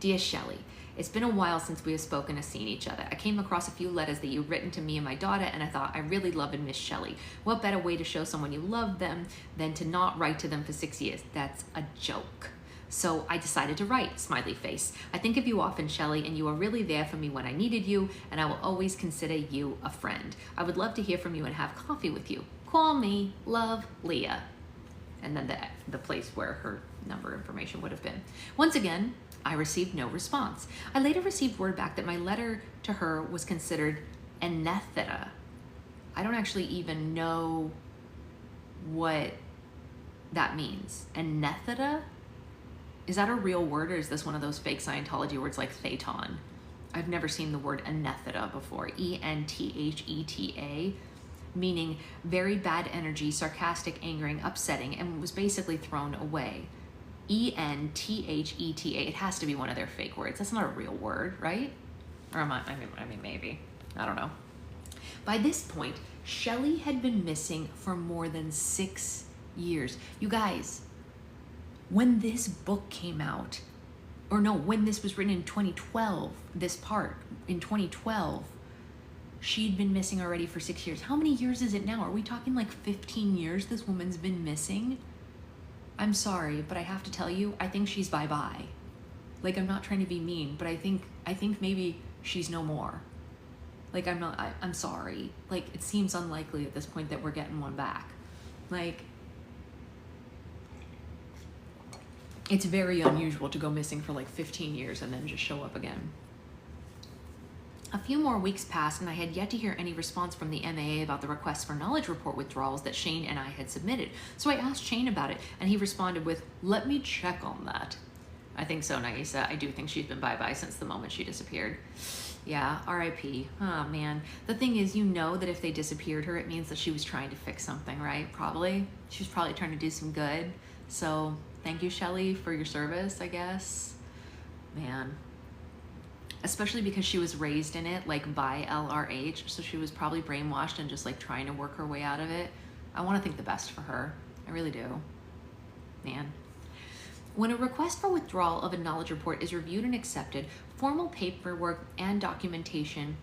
Dear Shelley, it's been a while since we have spoken or seen each other. I came across a few letters that you've written to me and my daughter, and I thought I really love and miss Shelley. What better way to show someone you love them than to not write to them for 6 years? That's a joke. So I decided to write, smiley face. I think of you often, Shelley, and you are really there for me when I needed you, and I will always consider you a friend. I would love to hear from you and have coffee with you. Call me, love, Leah. And then the place where her number information would have been. Once again, I received no response. I later received word back that my letter to her was considered anathema. I don't actually even know what that means. Anathema? Is that a real word or is this one of those fake Scientology words like Phaeton? I've never seen the word anathema before. E-N-T-H-E-T-A, meaning very bad energy, sarcastic, angering, upsetting, and was basically thrown away. E-N-T-H-E-T-A. It has to be one of their fake words. That's not a real word, right? Or am I mean, maybe. I don't know. By this point, Shelley had been missing for more than 6 years. You guys, when this book came out, or no, when this was written in 2012, this part, in 2012, she'd been missing already for 6 years. How many years is it now? Are we talking like 15 years this woman's been missing? I'm sorry, but I have to tell you, I think she's bye-bye. Like, I'm not trying to be mean, but I think maybe she's no more. Like, I'm sorry. Like, it seems unlikely at this point that we're getting one back. Like, it's very unusual to go missing for like 15 years and then just show up again. A few more weeks passed and I had yet to hear any response from the MAA about the request for knowledge report withdrawals that Shane and I had submitted. So I asked Shane about it and he responded with, "Let me check on that." I think so, Nagisa. I do think she's been bye-bye since the moment she disappeared. Yeah, RIP. Oh, man. The thing is, you know that if they disappeared her, it means that she was trying to fix something, right? Probably. She was probably trying to do some good. So thank you, Shelly, for your service, I guess. Man. Especially because she was raised in it, like, by LRH, so she was probably brainwashed and just, like, trying to work her way out of it. I want to think the best for her. I really do. Man. When a request for withdrawal of a knowledge report is reviewed and accepted, formal paperwork and documentation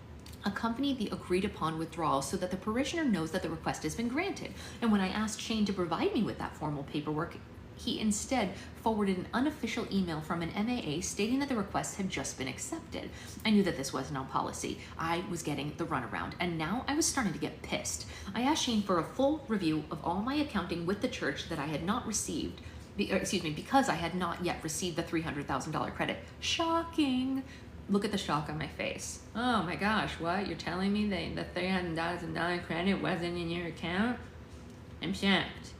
accompany the agreed upon withdrawal so that the parishioner knows that the request has been granted. And when I asked Shane to provide me with that formal paperwork, he instead forwarded an unofficial email from an MAA stating that the request had just been accepted. I knew that this wasn't on policy. I was getting the runaround, and now I was starting to get pissed. I asked Shane for a full review of all my accounting with the church that I had not received, because I had not yet received the $300,000 credit. Shocking. Look at the shock on my face. Oh my gosh, what? You're telling me that the $300,000 credit wasn't in your account? I'm shocked.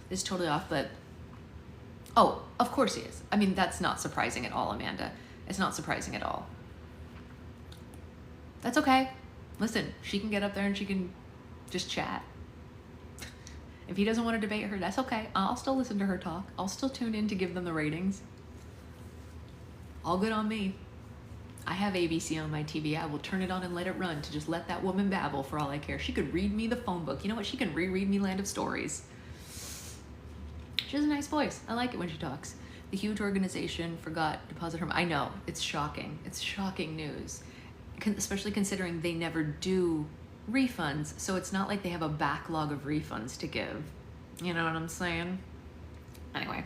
This is totally off, but oh, of course he is. I mean, that's not surprising at all, Amanda. It's not surprising at all. That's okay. Listen, she can get up there and she can just chat. If he doesn't want to debate her, that's okay. I'll still listen to her talk. I'll still tune in to give them the ratings. All good on me. I have ABC on my TV. I will turn it on and let it run to just let that woman babble for all I care. She could read me the phone book. You know what? She can reread me Land of Stories. She has a nice voice. I like it when she talks. The huge organization forgot to deposit her. I know. It's shocking. It's shocking news. Especially considering they never do refunds. So it's not like they have a backlog of refunds to give. You know what I'm saying? Anyway.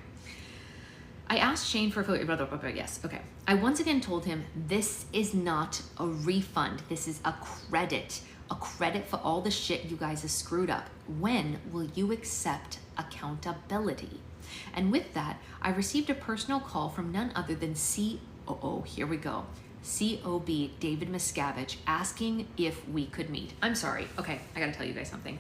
I asked Shane for a yes, okay. I once again told him this is not a refund. This is a credit. A credit for all the shit you guys have screwed up. When will you accept accountability? And with that, I received a personal call from none other than here we go. COB David Miscavige asking if we could meet. I'm sorry. Okay, I gotta tell you guys something.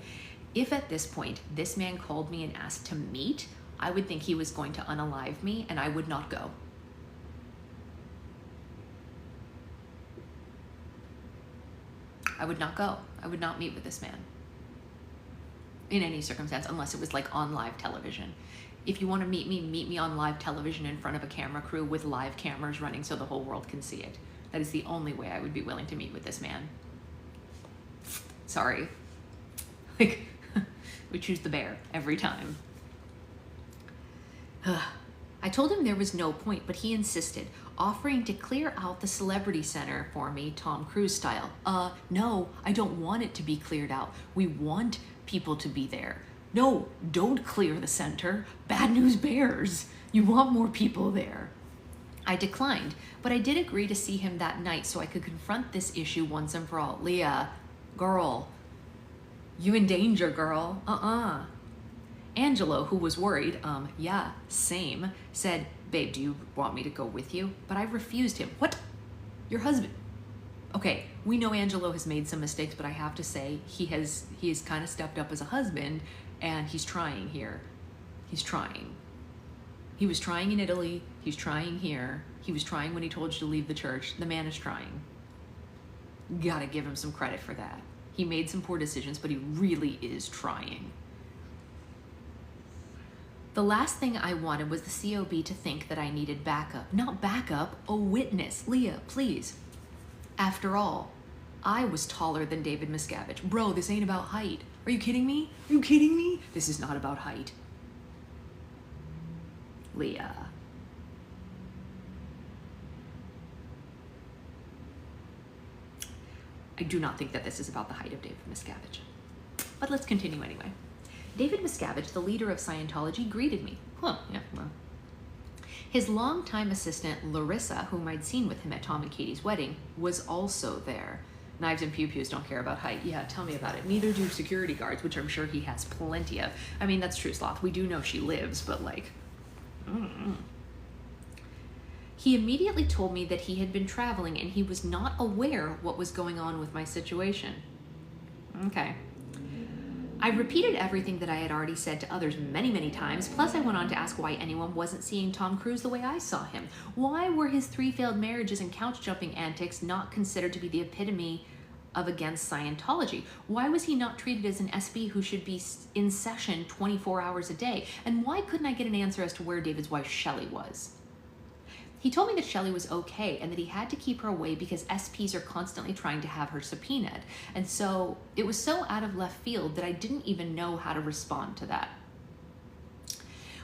If at this point this man called me and asked to meet, I would think he was going to unalive me and I would not go. I would not go. I would not meet with this man in any circumstance unless it was like on live television. If you want to meet me on live television in front of a camera crew with live cameras running so the whole world can see it. That is the only way I would be willing to meet with this man. Sorry. Like, we choose the bear every time. I told him there was no point, but he insisted, offering to clear out the celebrity center for me, Tom Cruise style. No, I don't want it to be cleared out. We want people to be there. No, don't clear the center. Bad news bears. You want more people there. I declined, but I did agree to see him that night so I could confront this issue once and for all. Leah, girl, you in danger, girl. Angelo, who was worried, yeah, same, said, babe, do you want me to go with you? But I refused him. What? Your husband? Okay, we know Angelo has made some mistakes, but I have to say he has kind of stepped up as a husband and he's trying here. He's trying. He was trying in Italy. He's trying here. He was trying when he told you to leave the church. The man is trying. Gotta give him some credit for that. He made some poor decisions, but he really is trying. The last thing I wanted was the COB to think that I needed backup. Not backup, a witness. Leah, please. After all, I was taller than David Miscavige. Bro, this ain't about height. Are you kidding me? Are you kidding me? This is not about height. Leah. I do not think that this is about the height of David Miscavige. But let's continue anyway. David Miscavige, the leader of Scientology, greeted me. Well. His longtime assistant, Larissa, whom I'd seen with him at Tom and Katie's wedding, was also there. Knives and pew-pews don't care about height. Yeah, tell me about it. Neither do security guards, which I'm sure he has plenty of. I mean, that's true, Sloth. We do know she lives, but like... He immediately told me that he had been traveling and he was not aware what was going on with my situation. Okay. I repeated everything that I had already said to others many, many times, plus I went on to ask why anyone wasn't seeing Tom Cruise the way I saw him. Why were his 3 failed marriages and couch-jumping antics not considered to be the epitome of against Scientology? Why was he not treated as an SB who should be in session 24 hours a day? And why couldn't I get an answer as to where David's wife Shelley was? He told me that Shelley was okay and that he had to keep her away because SPs are constantly trying to have her subpoenaed. And so it was so out of left field that I didn't even know how to respond to that.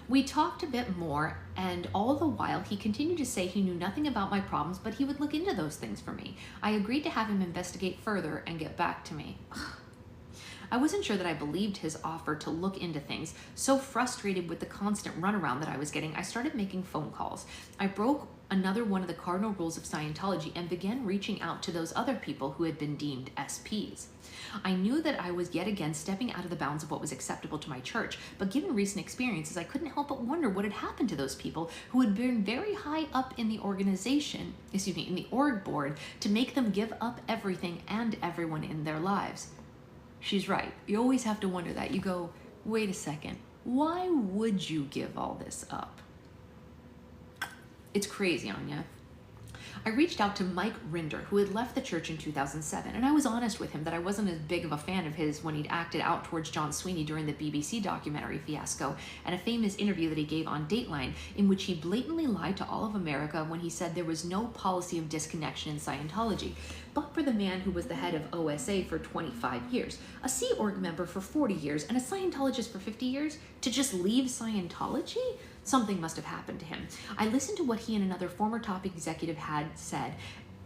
We talked a bit more, and all the while he continued to say he knew nothing about my problems, but he would look into those things for me. I agreed to have him investigate further and get back to me. I wasn't sure that I believed his offer to look into things. So frustrated with the constant runaround that I was getting, I started making phone calls. I broke another one of the cardinal rules of Scientology and began reaching out to those other people who had been deemed SPs. I knew that I was yet again stepping out of the bounds of what was acceptable to my church, but given recent experiences, I couldn't help but wonder what had happened to those people who had been very high up in the organization, in the org board, to make them give up everything and everyone in their lives. She's right. You always have to wonder that. You go, wait a second, why would you give all this up? It's crazy, Anya. I reached out to Mike Rinder, who had left the church in 2007, and I was honest with him that I wasn't as big of a fan of his when he'd acted out towards John Sweeney during the BBC documentary fiasco and a famous interview that he gave on Dateline in which he blatantly lied to all of America when he said there was no policy of disconnection in Scientology. But for the man who was the head of OSA for 25 years, a Sea Org member for 40 years, and a Scientologist for 50 years, to just leave Scientology? Something must have happened to him. I listened to what he and another former top executive had said,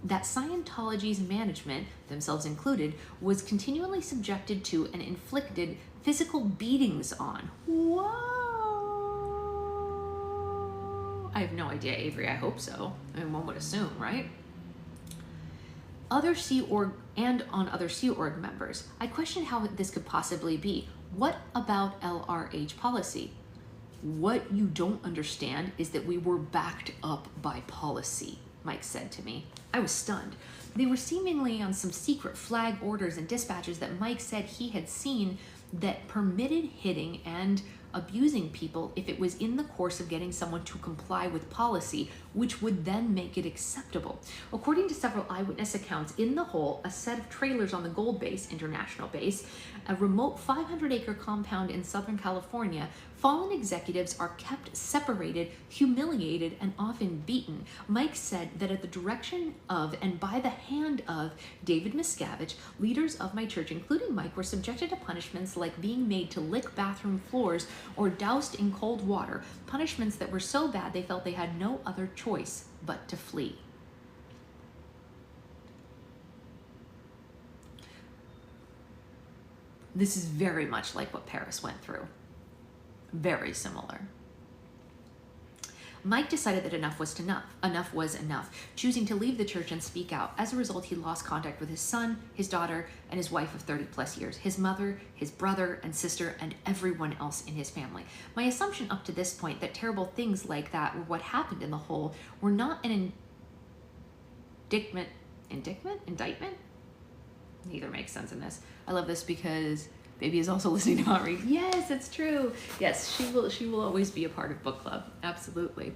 that Scientology's management, themselves included, was continually subjected to and inflicted physical beatings on. Whoa! I have no idea, Avery. I hope so. I mean, one would assume, right? Other Sea Org and on other Sea Org members. I questioned how this could possibly be. What about LRH policy? What you don't understand is that we were backed up by policy, Mike said to me. I was stunned. They were seemingly on some secret flag orders and dispatches that Mike said he had seen that permitted hitting and abusing people if it was in the course of getting someone to comply with policy, which would then make it acceptable. According to several eyewitness accounts, in the hole, a set of trailers on the Gold Base, International Base, a remote 500-acre compound in Southern California, fallen executives are kept separated, humiliated, and often beaten. Mike said that at the direction of and by the hand of David Miscavige, leaders of my church, including Mike, were subjected to punishments like being made to lick bathroom floors or doused in cold water, punishments that were so bad they felt they had no other choice but to flee. This is very much like what Paris went through. Very similar. Mike decided that enough was enough. Enough was enough, choosing to leave the church and speak out. As a result, he lost contact with his son, his daughter, and his wife of 30 plus years, his mother, his brother and sister, and everyone else in his family. My assumption up to this point that terrible things like that were what happened in the hole were not an indictment? Neither makes sense in this. I love this because Baby is also listening to Mount Read. Yes, it's true. Yes, she will always be a part of book club. Absolutely.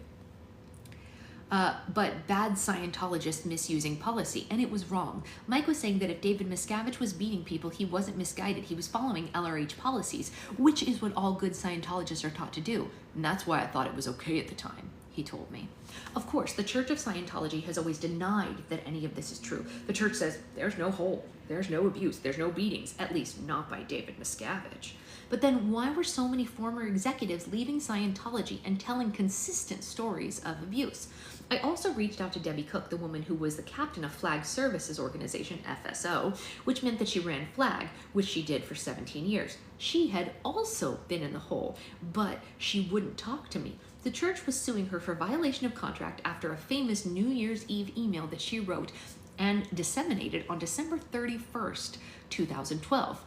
But bad Scientologists misusing policy, and it was wrong. Mike was saying that if David Miscavige was beating people, he wasn't misguided. He was following LRH policies, which is what all good Scientologists are taught to do. And that's why I thought it was okay at the time. he told me. Of course, the Church of Scientology has always denied that any of this is true. The church says there's no hole, there's no abuse, there's no beatings, at least not by David Miscavige. But then why were so many former executives leaving Scientology and telling consistent stories of abuse? I also reached out to Debbie Cook, the woman who was the captain of Flag Services Organization, FSO, which meant that she ran Flag, which she did for 17 years. She had also been in the hole, but she wouldn't talk to me. The church was suing her for violation of contract after a famous New Year's Eve email that she wrote and disseminated on December 31st, 2012.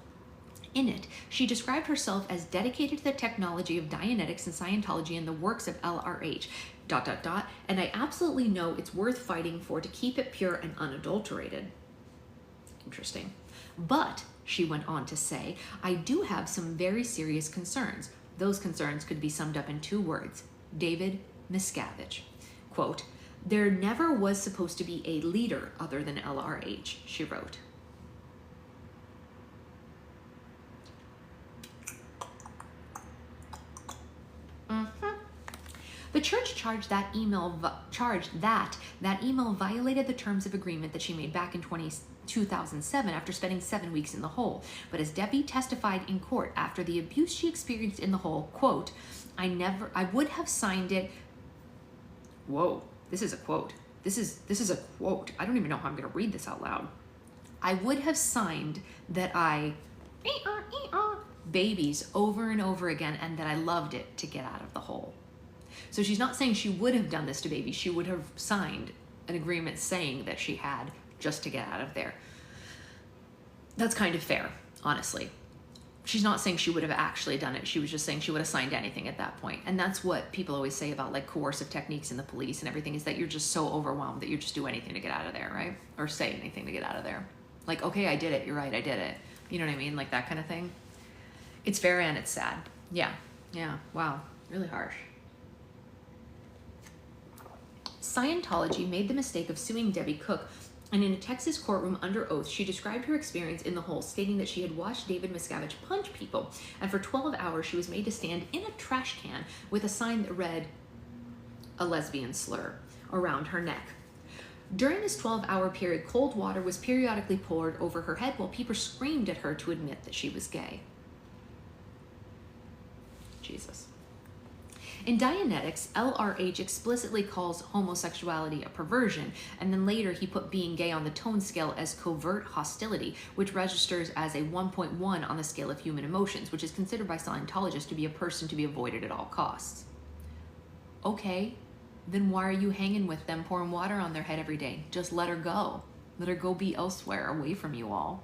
In it, she described herself as dedicated to the technology of Dianetics and Scientology and the works of LRH, ... and I absolutely know it's worth fighting for to keep it pure and unadulterated. Interesting. But, she went on to say, I do have some very serious concerns. Those concerns could be summed up in 2 words. David Miscavige. Quote, there never was supposed to be a leader other than LRH, she wrote. The church charged that email violated the terms of agreement that she made back in 2007 after spending 7 weeks in the hole. But as Debbie testified in court after the abuse she experienced in the hole, quote, I would have signed it. Whoa, this is a quote. This is a quote. I don't even know how I'm going to read this out loud. I would have signed that I babies over and over again and that I loved it to get out of the hole. So she's not saying she would have done this to babies. She would have signed an agreement saying that she had just to get out of there. That's kind of fair, honestly. She's not saying she would have actually done it. She was just saying she would have signed anything at that point. And that's what people always say about like coercive techniques in the police and everything, is that you're just so overwhelmed that you just do anything to get out of there, right? Or say anything to get out of there. Like, okay, I did it. You're right, I did it. You know what I mean? Like that kind of thing. It's fair and it's sad. Yeah. Wow. Really harsh. Scientology made the mistake of suing Debbie Cook, and in a Texas courtroom under oath, she described her experience in the hole, stating that she had watched David Miscavige punch people, and for 12 hours she was made to stand in a trash can with a sign that read, a lesbian slur, around her neck. During this 12-hour period, cold water was periodically poured over her head while people screamed at her to admit that she was gay. Jesus. In Dianetics, LRH explicitly calls homosexuality a perversion, and then later he put being gay on the tone scale as covert hostility, which registers as a 1.1 on the scale of human emotions, which is considered by Scientologists to be a person to be avoided at all costs. Okay, then why are you hanging with them, pouring water on their head every day? Just let her go. Let her go be elsewhere, away from you all.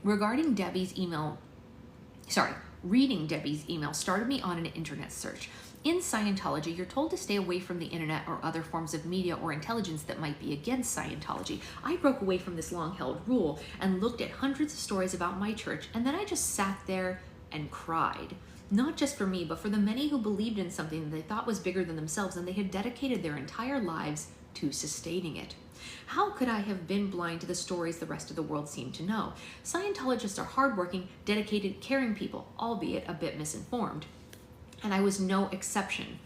Reading Debbie's email started me on an internet search. In Scientology, you're told to stay away from the internet or other forms of media or intelligence that might be against Scientology. I broke away from this long-held rule and looked at hundreds of stories about my church, and then I just sat there and cried. Not just for me, but for the many who believed in something that they thought was bigger than themselves, and they had dedicated their entire lives to sustaining it. How could I have been blind to the stories the rest of the world seemed to know? Scientologists are hardworking, dedicated, caring people, albeit a bit misinformed. And I was no exception.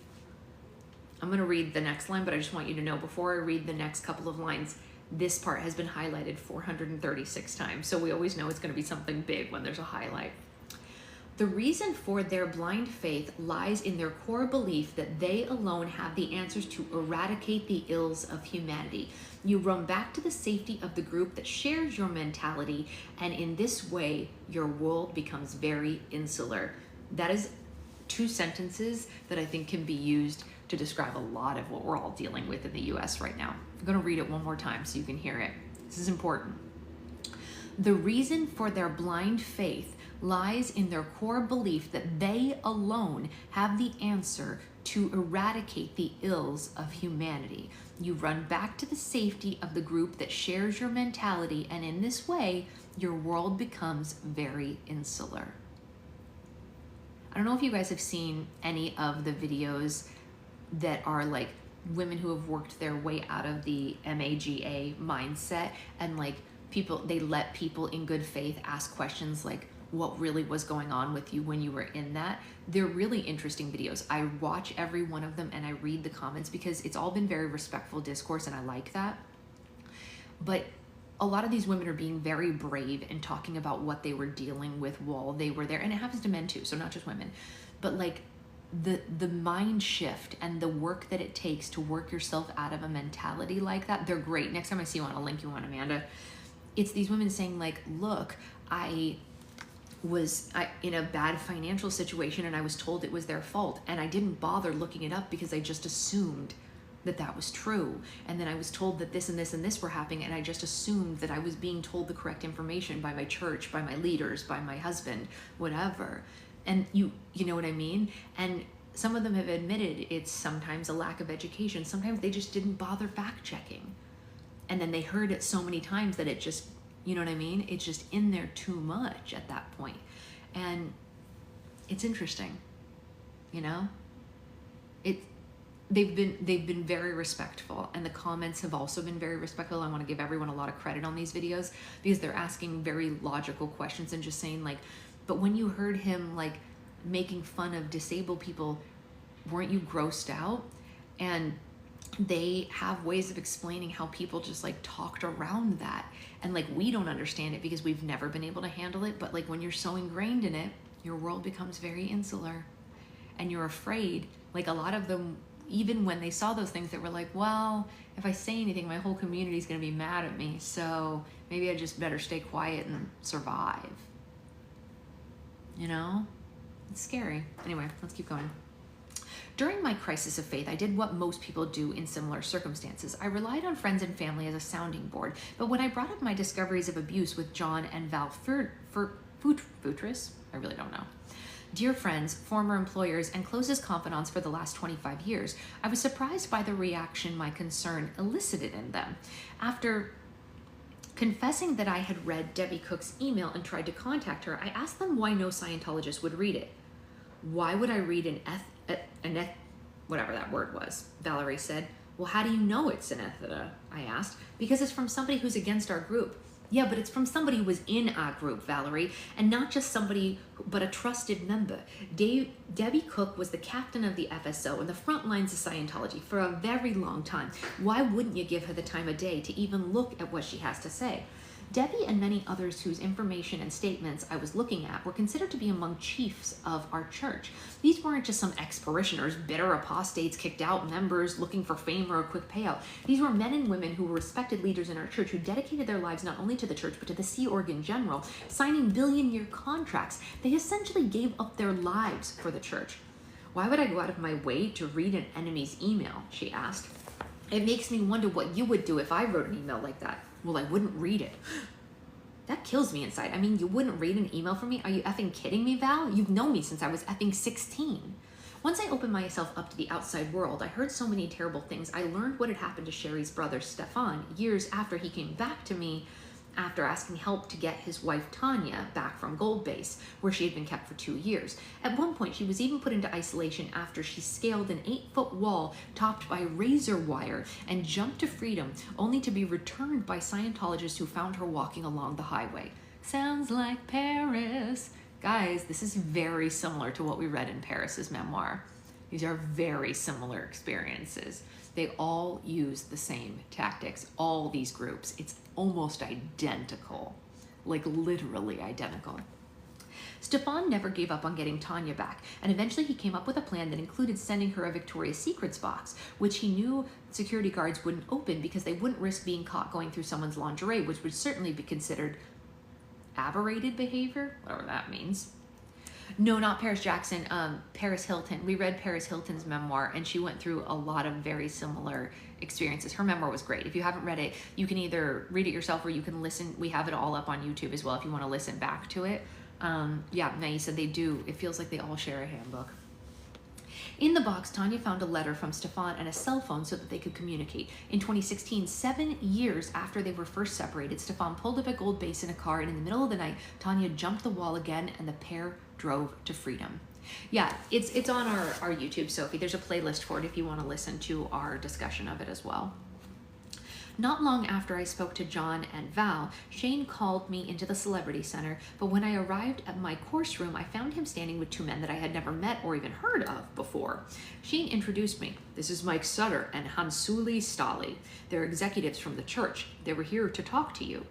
I'm going to read the next line, but I just want you to know before I read the next couple of lines, this part has been highlighted 436 times. So we always know it's going to be something big when there's a highlight. The reason for their blind faith lies in their core belief that they alone have the answers to eradicate the ills of humanity. You run back to the safety of the group that shares your mentality, and in this way, your world becomes very insular. That is 2 sentences that I think can be used to describe a lot of what we're all dealing with in the US right now. I'm going to read it one more time so you can hear it. This is important. The reason for their blind faith lies in their core belief that they alone have the answer to eradicate the ills of humanity. You run back to the safety of the group that shares your mentality, and in this way, your world becomes very insular. I don't know if you guys have seen any of the videos that are like women who have worked their way out of the MAGA mindset, and like people, they let people in good faith ask questions like, what really was going on with you when you were in that. They're really interesting videos. I watch every one of them and I read the comments because it's all been very respectful discourse, and I like that. But a lot of these women are being very brave and talking about what they were dealing with while they were there. And it happens to men too, so not just women. But like the mind shift and the work that it takes to work yourself out of a mentality like that, they're great. Next time I see one, I'll link you one, Amanda. It's these women saying like, look, I was in a bad financial situation and I was told it was their fault. And I didn't bother looking it up because I just assumed that that was true. And then I was told that this and this and this were happening, and I just assumed that I was being told the correct information by my church, by my leaders, by my husband, whatever. And you know what I mean? And some of them have admitted it's sometimes a lack of education. Sometimes they just didn't bother fact checking. And then they heard it so many times that it just, you know what I mean? It's just in there too much at that point. And it's interesting, you know? They've been very respectful, and the comments have also been very respectful. I want to give everyone a lot of credit on these videos because they're asking very logical questions and just saying like, but when you heard him like making fun of disabled people, weren't you grossed out? And they have ways of explaining how people just like talked around that. And like, we don't understand it because we've never been able to handle it. But like when you're so ingrained in it, your world becomes very insular and you're afraid. Like a lot of them, even when they saw those things, that were like, well, if I say anything, my whole community is going to be mad at me. So maybe I just better stay quiet and survive. You know, it's scary. Anyway, let's keep going. During my crisis of faith, I did what most people do in similar circumstances. I relied on friends and family as a sounding board. But when I brought up my discoveries of abuse with John and Val Futris, I really don't know, dear friends, former employers, and closest confidants for the last 25 years, I was surprised by the reaction my concern elicited in them. After confessing that I had read Debbie Cook's email and tried to contact her, I asked them why no Scientologist would read it. Why would I read whatever that word was? Valerie said. Well, how do you know it's an ethita? I asked. Because it's from somebody who's against our group. Yeah, but it's from somebody who was in our group, Valerie, and not just somebody, but a trusted member. Debbie Cook was the captain of the FSO and the front lines of Scientology for a very long time. Why wouldn't you give her the time of day to even look at what she has to say? Debbie and many others whose information and statements I was looking at were considered to be among chiefs of our church. These weren't just some ex-parishioners, bitter apostates, kicked out members looking for fame or a quick payout. These were men and women who were respected leaders in our church who dedicated their lives not only to the church but to the Sea Org in general, signing billion-year contracts. They essentially gave up their lives for the church. Why would I go out of my way to read an enemy's email? She asked. It makes me wonder what you would do if I wrote an email like that. Well, I wouldn't read it. That kills me inside. I mean, you wouldn't read an email from me? Are you effing kidding me, Val? You've known me since I was effing 16. Once I opened myself up to the outside world, I heard so many terrible things. I learned what had happened to Sherry's brother, Stefan, years after he came back to me after asking help to get his wife, Tanya, back from Gold Base, where she had been kept for 2 years. At one point, she was even put into isolation after she scaled an 8-foot wall topped by razor wire and jumped to freedom, only to be returned by Scientologists who found her walking along the highway. Sounds like Paris. Guys, this is very similar to what we read in Paris's memoir. These are very similar experiences. They all use the same tactics, all these groups. It's almost identical, like literally identical. Stefan never gave up on getting Tanya back, and eventually he came up with a plan that included sending her a Victoria's Secrets box, which he knew security guards wouldn't open because they wouldn't risk being caught going through someone's lingerie, which would certainly be considered aberrated behavior, whatever that means. No, not Paris Jackson, Paris Hilton. We read Paris Hilton's memoir, and she went through a lot of very similar experiences. Her memoir was great. If you haven't read it, you can either read it yourself or you can listen. We have it all up on YouTube as well if you want to listen back to it. Yeah, May said they do. It feels like they all share a handbook. In the box, Tanya found a letter from Stefan and a cell phone so that they could communicate. In 2016, 7 years after they were first separated, Stefan pulled up at Gold Base in a car, and in the middle of the night, Tanya jumped the wall again, and the pair drove to freedom. Yeah, it's on our YouTube, Sophie. There's a playlist for it if you want to listen to our discussion of it as well. Not long after I spoke to John and Val, Shane called me into the Celebrity Center, but when I arrived at my course room, I found him standing with two men that I had never met or even heard of before. Shane introduced me. This is Mike Sutter and Hansuli Stali. They're executives from the church. They were here to talk to you.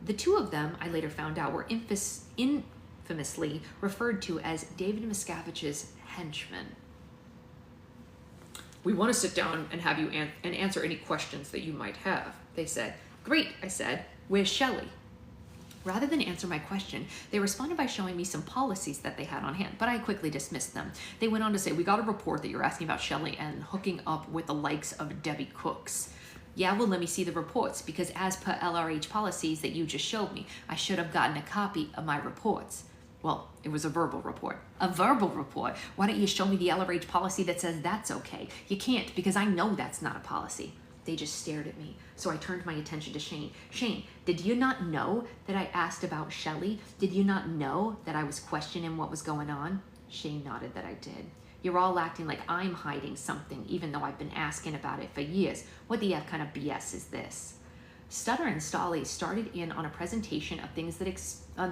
The two of them, I later found out, were infamously referred to as David Miscavige's henchmen. We want to sit down and have you and answer any questions that you might have, they said. Great, I said. Where's Shelley? Rather than answer my question, they responded by showing me some policies that they had on hand, but I quickly dismissed them. They went on to say, we got a report that you're asking about Shelley and hooking up with the likes of Debbie Cooks. Yeah, well, let me see the reports, because as per LRH policies that you just showed me, I should have gotten a copy of my reports. Well, it was a verbal report. A verbal report? Why don't you show me the LRH policy that says that's okay? You can't, because I know that's not a policy. They just stared at me, so I turned my attention to Shane. Shane, did you not know that I asked about Shelley? Did you not know that I was questioning what was going on? Shane nodded that I did. You're all acting like I'm hiding something, even though I've been asking about it for years. What the F kind of BS is this? Stutter and Stolly started in on a presentation of things that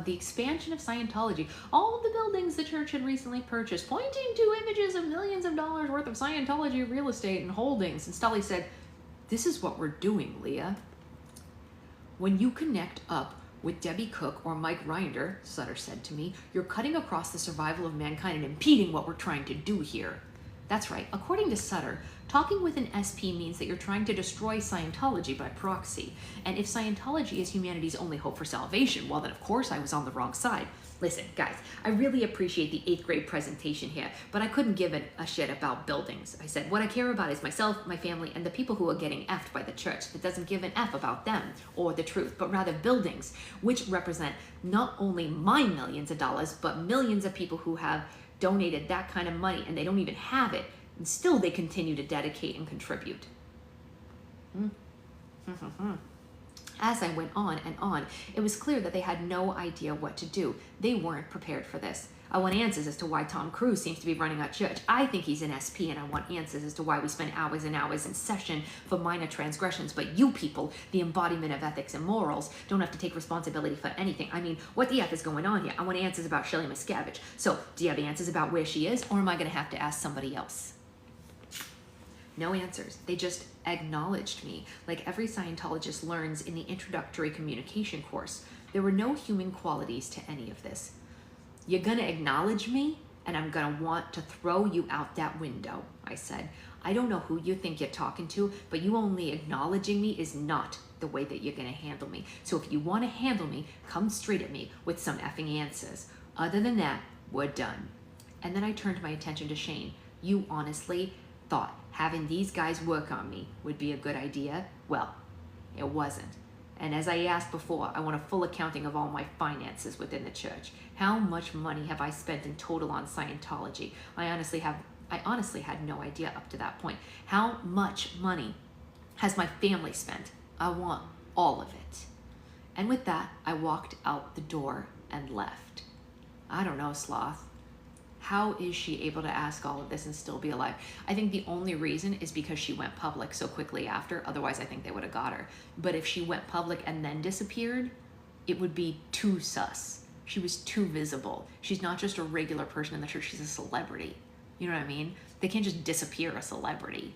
the expansion of Scientology, all of the buildings the church had recently purchased, pointing to images of millions of dollars worth of Scientology real estate and holdings. And Stolly said, this is what we're doing, Leah. When you connect up with Debbie Cook or Mike Rinder, Sutter said to me, you're cutting across the survival of mankind and impeding what we're trying to do here. That's right. According to Sutter, talking with an SP means that you're trying to destroy Scientology by proxy. And if Scientology is humanity's only hope for salvation, well then of course I was on the wrong side. Listen, guys, I really appreciate the 8th grade presentation here, but I couldn't give a shit about buildings. I said, what I care about is myself, my family, and the people who are getting effed by the church that doesn't give an F about them or the truth, but rather buildings, which represent not only my millions of dollars, but millions of people who have donated that kind of money and they don't even have it, and still they continue to dedicate and contribute. As I went on and on, it was clear that they had no idea what to do. They weren't prepared for this. I want answers as to why Tom Cruise seems to be running our church. I think he's an SP, and I want answers as to why we spend hours and hours in session for minor transgressions. But you people, the embodiment of ethics and morals, don't have to take responsibility for anything. I mean, what the F is going on here? I want answers about Shelley Miscavige. So, do you have answers about where she is, or am I going to have to ask somebody else? No answers. They just acknowledged me, like every Scientologist learns in the introductory communication course. There were no human qualities to any of this. You're gonna acknowledge me, and I'm gonna want to throw you out that window, I said. I don't know who you think you're talking to, but you only acknowledging me is not the way that you're gonna handle me. So if you wanna handle me, come straight at me with some effing answers. Other than that, we're done. And then I turned my attention to Shane. You honestly thought having these guys work on me would be a good idea? Well, it wasn't. And as I asked before, I want a full accounting of all my finances within the church. How much money have I spent in total on Scientology? I honestly had no idea up to that point. How much money has my family spent? I want all of it. And with that, I walked out the door and left. I don't know, Sloth. How is she able to ask all of this and still be alive? I think the only reason is because she went public so quickly after. Otherwise, I think they would have got her. But if she went public and then disappeared, it would be too sus. She was too visible. She's not just a regular person in the church. She's a celebrity. You know what I mean? They can't just disappear a celebrity.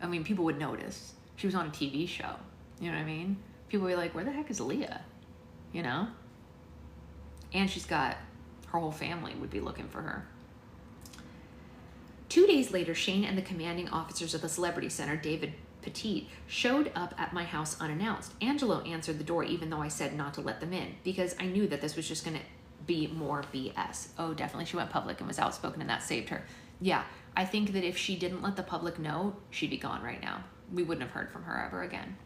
I mean, people would notice. She was on a TV show. You know what I mean? People would be like, where the heck is Leah? You know? And she's got... her whole family would be looking for her. 2 days later, Shane and the commanding officers of the Celebrity Center, David Petit, showed up at my house unannounced. Angelo answered the door even though I said not to let them in, because I knew that this was just going to be more BS. Oh, definitely she went public and was outspoken, and that saved her. Yeah, I think that if she didn't let the public know, she'd be gone right now. We wouldn't have heard from her ever again.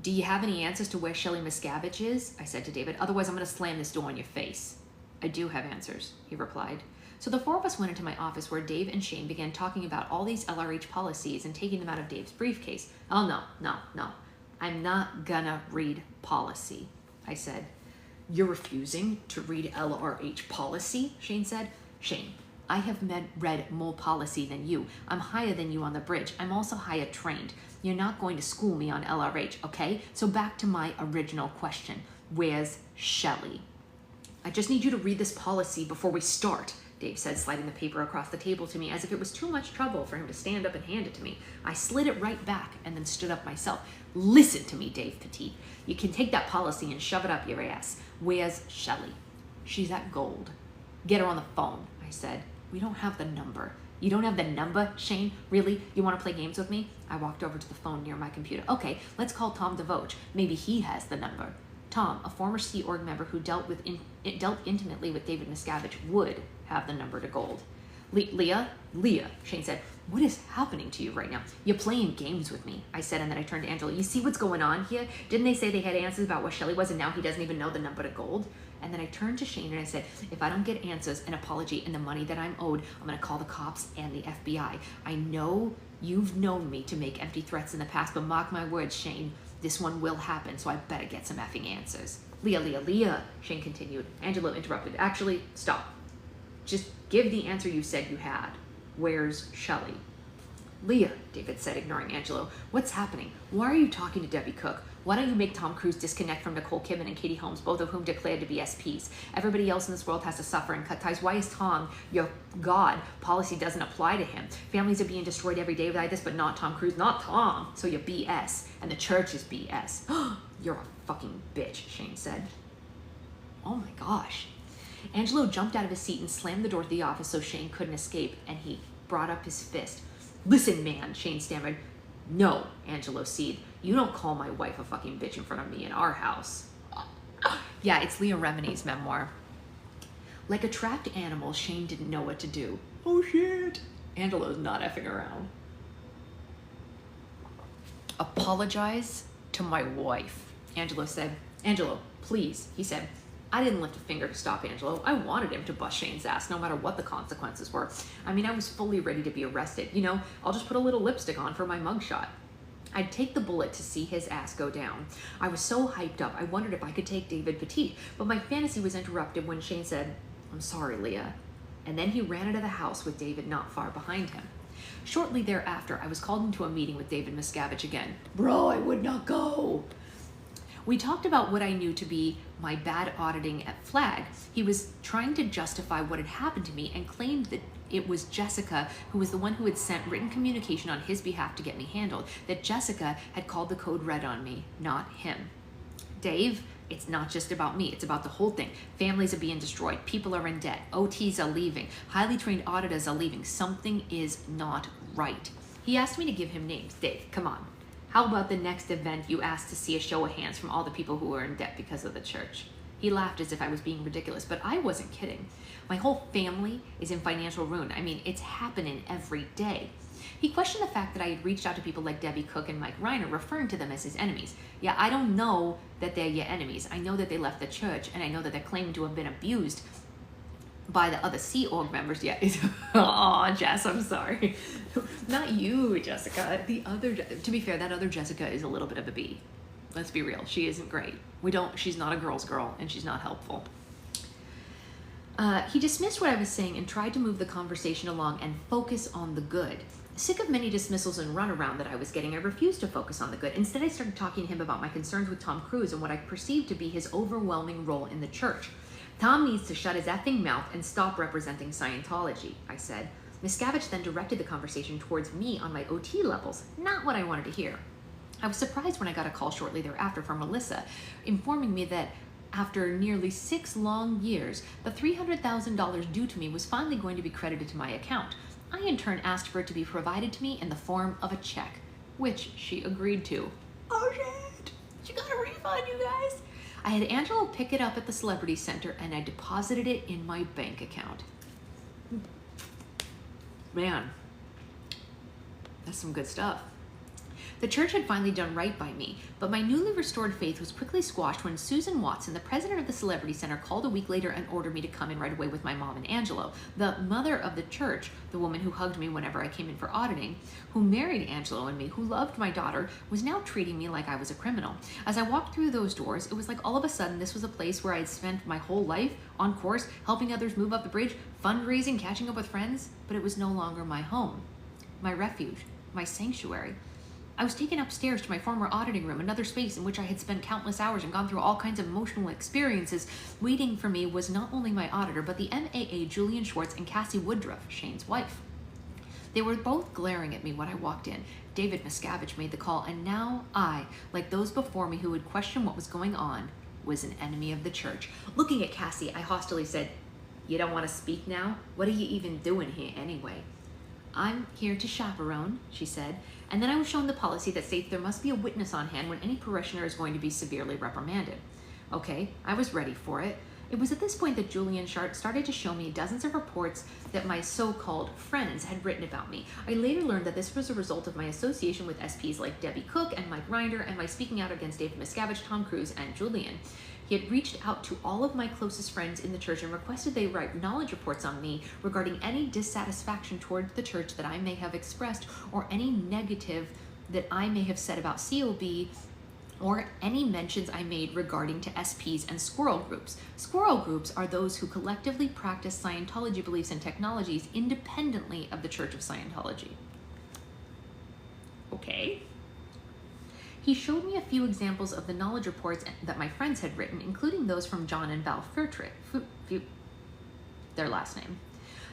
Do you have any answers to where Shelley Miscavige is? I said to David. Otherwise, I'm going to slam this door in your face. I do have answers, he replied. So the four of us went into my office where Dave and Shane began talking about all these LRH policies and taking them out of Dave's briefcase. Oh, no. I'm not gonna read policy, I said. You're refusing to read LRH policy? Shane said. Shane, I have read more policy than you. I'm higher than you on the bridge. I'm also higher trained. You're not going to school me on LRH, okay? So back to my original question. Where's Shelley? I just need you to read this policy before we start, Dave said, sliding the paper across the table to me as if it was too much trouble for him to stand up and hand it to me. I slid it right back and then stood up myself. Listen to me, Dave Petit. You can take that policy and shove it up your ass. Where's Shelley? She's at Gold. Get her on the phone, I said. We don't have the number. You don't have the number, Shane? Really? You want to play games with me? I walked over to the phone near my computer. Okay, let's call Tom DeVoe. Maybe he has the number. Tom, a former Sea Org member who dealt intimately with David Miscavige, would have the number to Gold. Leah, Shane said, what is happening to you right now? You're playing games with me, I said, and then I turned to Angela. You see what's going on here? Didn't they say they had answers about what Shelley was, and now he doesn't even know the number to Gold? And then I turned to Shane and I said, if I don't get answers, an apology, and the money that I'm owed, I'm going to call the cops and the FBI. I know you've known me to make empty threats in the past, but mark my words, Shane, this one will happen, so I better get some effing answers. Leah, Shane continued. Angelo interrupted. Actually, stop. Just give the answer you said you had. Where's Shelley? Leah, David said, ignoring Angelo. What's happening? Why are you talking to Debbie Cook? Why don't you make Tom Cruise disconnect from Nicole Kidman and Katie Holmes, both of whom declared to be SPs? Everybody else in this world has to suffer and cut ties. Why is Tom your god? Policy doesn't apply to him. Families are being destroyed every day like this, but not Tom Cruise, not Tom. So you're BS, and the church is BS. You're a fucking bitch, Shane said. Oh my gosh. Angelo jumped out of his seat and slammed the door to the office so Shane couldn't escape, and he brought up his fist. Listen, man, Shane stammered. No, Angelo seethed. You don't call my wife a fucking bitch in front of me in our house. Yeah, it's Leah Remini's memoir. Like a trapped animal, Shane didn't know what to do. Oh shit. Angelo's not effing around. Apologize to my wife, Angelo said. Angelo, please, he said. I didn't lift a finger to stop Angelo. I wanted him to bust Shane's ass no matter what the consequences were. I mean, I was fully ready to be arrested. You know, I'll just put a little lipstick on for my mugshot. I'd take the bullet to see his ass go down. I was so hyped up, I wondered if I could take David Petit, but my fantasy was interrupted when Shane said, I'm sorry, Leah. And then he ran into the house with David not far behind him. Shortly thereafter, I was called into a meeting with David Miscavige again. Bro, I would not go. We talked about what I knew to be my bad auditing at Flag. He was trying to justify what had happened to me and claimed that it was Jessica who was the one who had sent written communication on his behalf to get me handled, that Jessica had called the code red on me, not him. Dave, it's not just about me, it's about the whole thing. Families are being destroyed, people are in debt, OTs are leaving, highly trained auditors are leaving. Something is not right. He asked me to give him names. Dave, come on. How about the next event you asked to see a show of hands from all the people who were in debt because of the church? He laughed as if I was being ridiculous, but I wasn't kidding. My whole family is in financial ruin. I mean, it's happening every day. He questioned the fact that I had reached out to people like Debbie Cook and Mike Reiner, referring to them as his enemies. Yeah, I don't know that they're your enemies. I know that they left the church, and I know that they're claiming to have been abused by the other Sea Org members. Yeah, oh, Jess, I'm sorry. Not you, Jessica. To be fair, that other Jessica is a little bit of a B. Let's be real. She isn't great. She's not a girl's girl, and she's not helpful. He dismissed what I was saying and tried to move the conversation along and focus on the good. Sick of many dismissals and runaround that I was getting, I refused to focus on the good. Instead, I started talking to him about my concerns with Tom Cruise and what I perceived to be his overwhelming role in the church. Tom needs to shut his effing mouth and stop representing Scientology, I said. Miscavige then directed the conversation towards me on my OT levels, not what I wanted to hear. I was surprised when I got a call shortly thereafter from Melissa, informing me that after nearly 6 long years, the $300,000 due to me was finally going to be credited to my account. I in turn asked for it to be provided to me in the form of a check, which she agreed to. Oh shit! She got a refund, you guys! I had Angelo pick it up at the Celebrity Center and I deposited it in my bank account. Man, that's some good stuff. The church had finally done right by me, but my newly restored faith was quickly squashed when Susan Watson, the president of the Celebrity Center, called a week later and ordered me to come in right away with my mom and Angelo. The mother of the church, the woman who hugged me whenever I came in for auditing, who married Angelo and me, who loved my daughter, was now treating me like I was a criminal. As I walked through those doors, it was like all of a sudden this was a place where I'd spent my whole life on course, helping others move up the bridge, fundraising, catching up with friends, but it was no longer my home, my refuge, my sanctuary. I was taken upstairs to my former auditing room, another space in which I had spent countless hours and gone through all kinds of emotional experiences. Waiting for me was not only my auditor, but the MAA Julian Schwartz and Cassie Woodruff, Shane's wife. They were both glaring at me when I walked in. David Miscavige made the call, and now I, like those before me who would question what was going on, was an enemy of the church. Looking at Cassie, I hostilely said, "You don't want to speak now? What are you even doing here anyway?" "I'm here to chaperone," she said, and then I was shown the policy that states there must be a witness on hand when any parishioner is going to be severely reprimanded. Okay, I was ready for it. It was at this point that Julian started to show me dozens of reports that my so-called friends had written about me. I later learned that this was a result of my association with SPs like Debbie Cook and Mike Rinder, and my speaking out against David Miscavige, Tom Cruise, and Julian. He had reached out to all of my closest friends in the church and requested they write knowledge reports on me regarding any dissatisfaction toward the church that I may have expressed, or any negative that I may have said about COB, or any mentions I made regarding to SPs and squirrel groups. Squirrel groups are those who collectively practice Scientology beliefs and technologies independently of the Church of Scientology. Okay. He showed me a few examples of the knowledge reports that my friends had written, including those from John and Val Furtrick, their last name.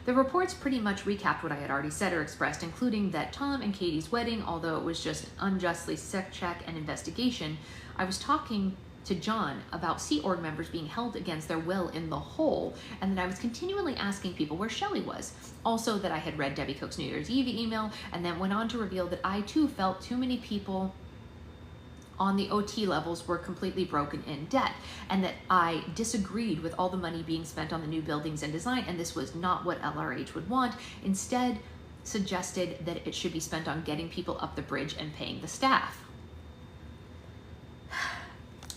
The reports pretty much recapped what I had already said or expressed, including that Tom and Katie's wedding, although it was just unjustly check and investigation, I was talking to John about Sea Org members being held against their will in the hole, and that I was continually asking people where Shelley was. Also that I had read Debbie Cook's New Year's Eve email, and then went on to reveal that I too felt too many people on the OT levels were completely broken in debt, and that I disagreed with all the money being spent on the new buildings and design, and this was not what LRH would want. Instead, suggested that it should be spent on getting people up the bridge and paying the staff.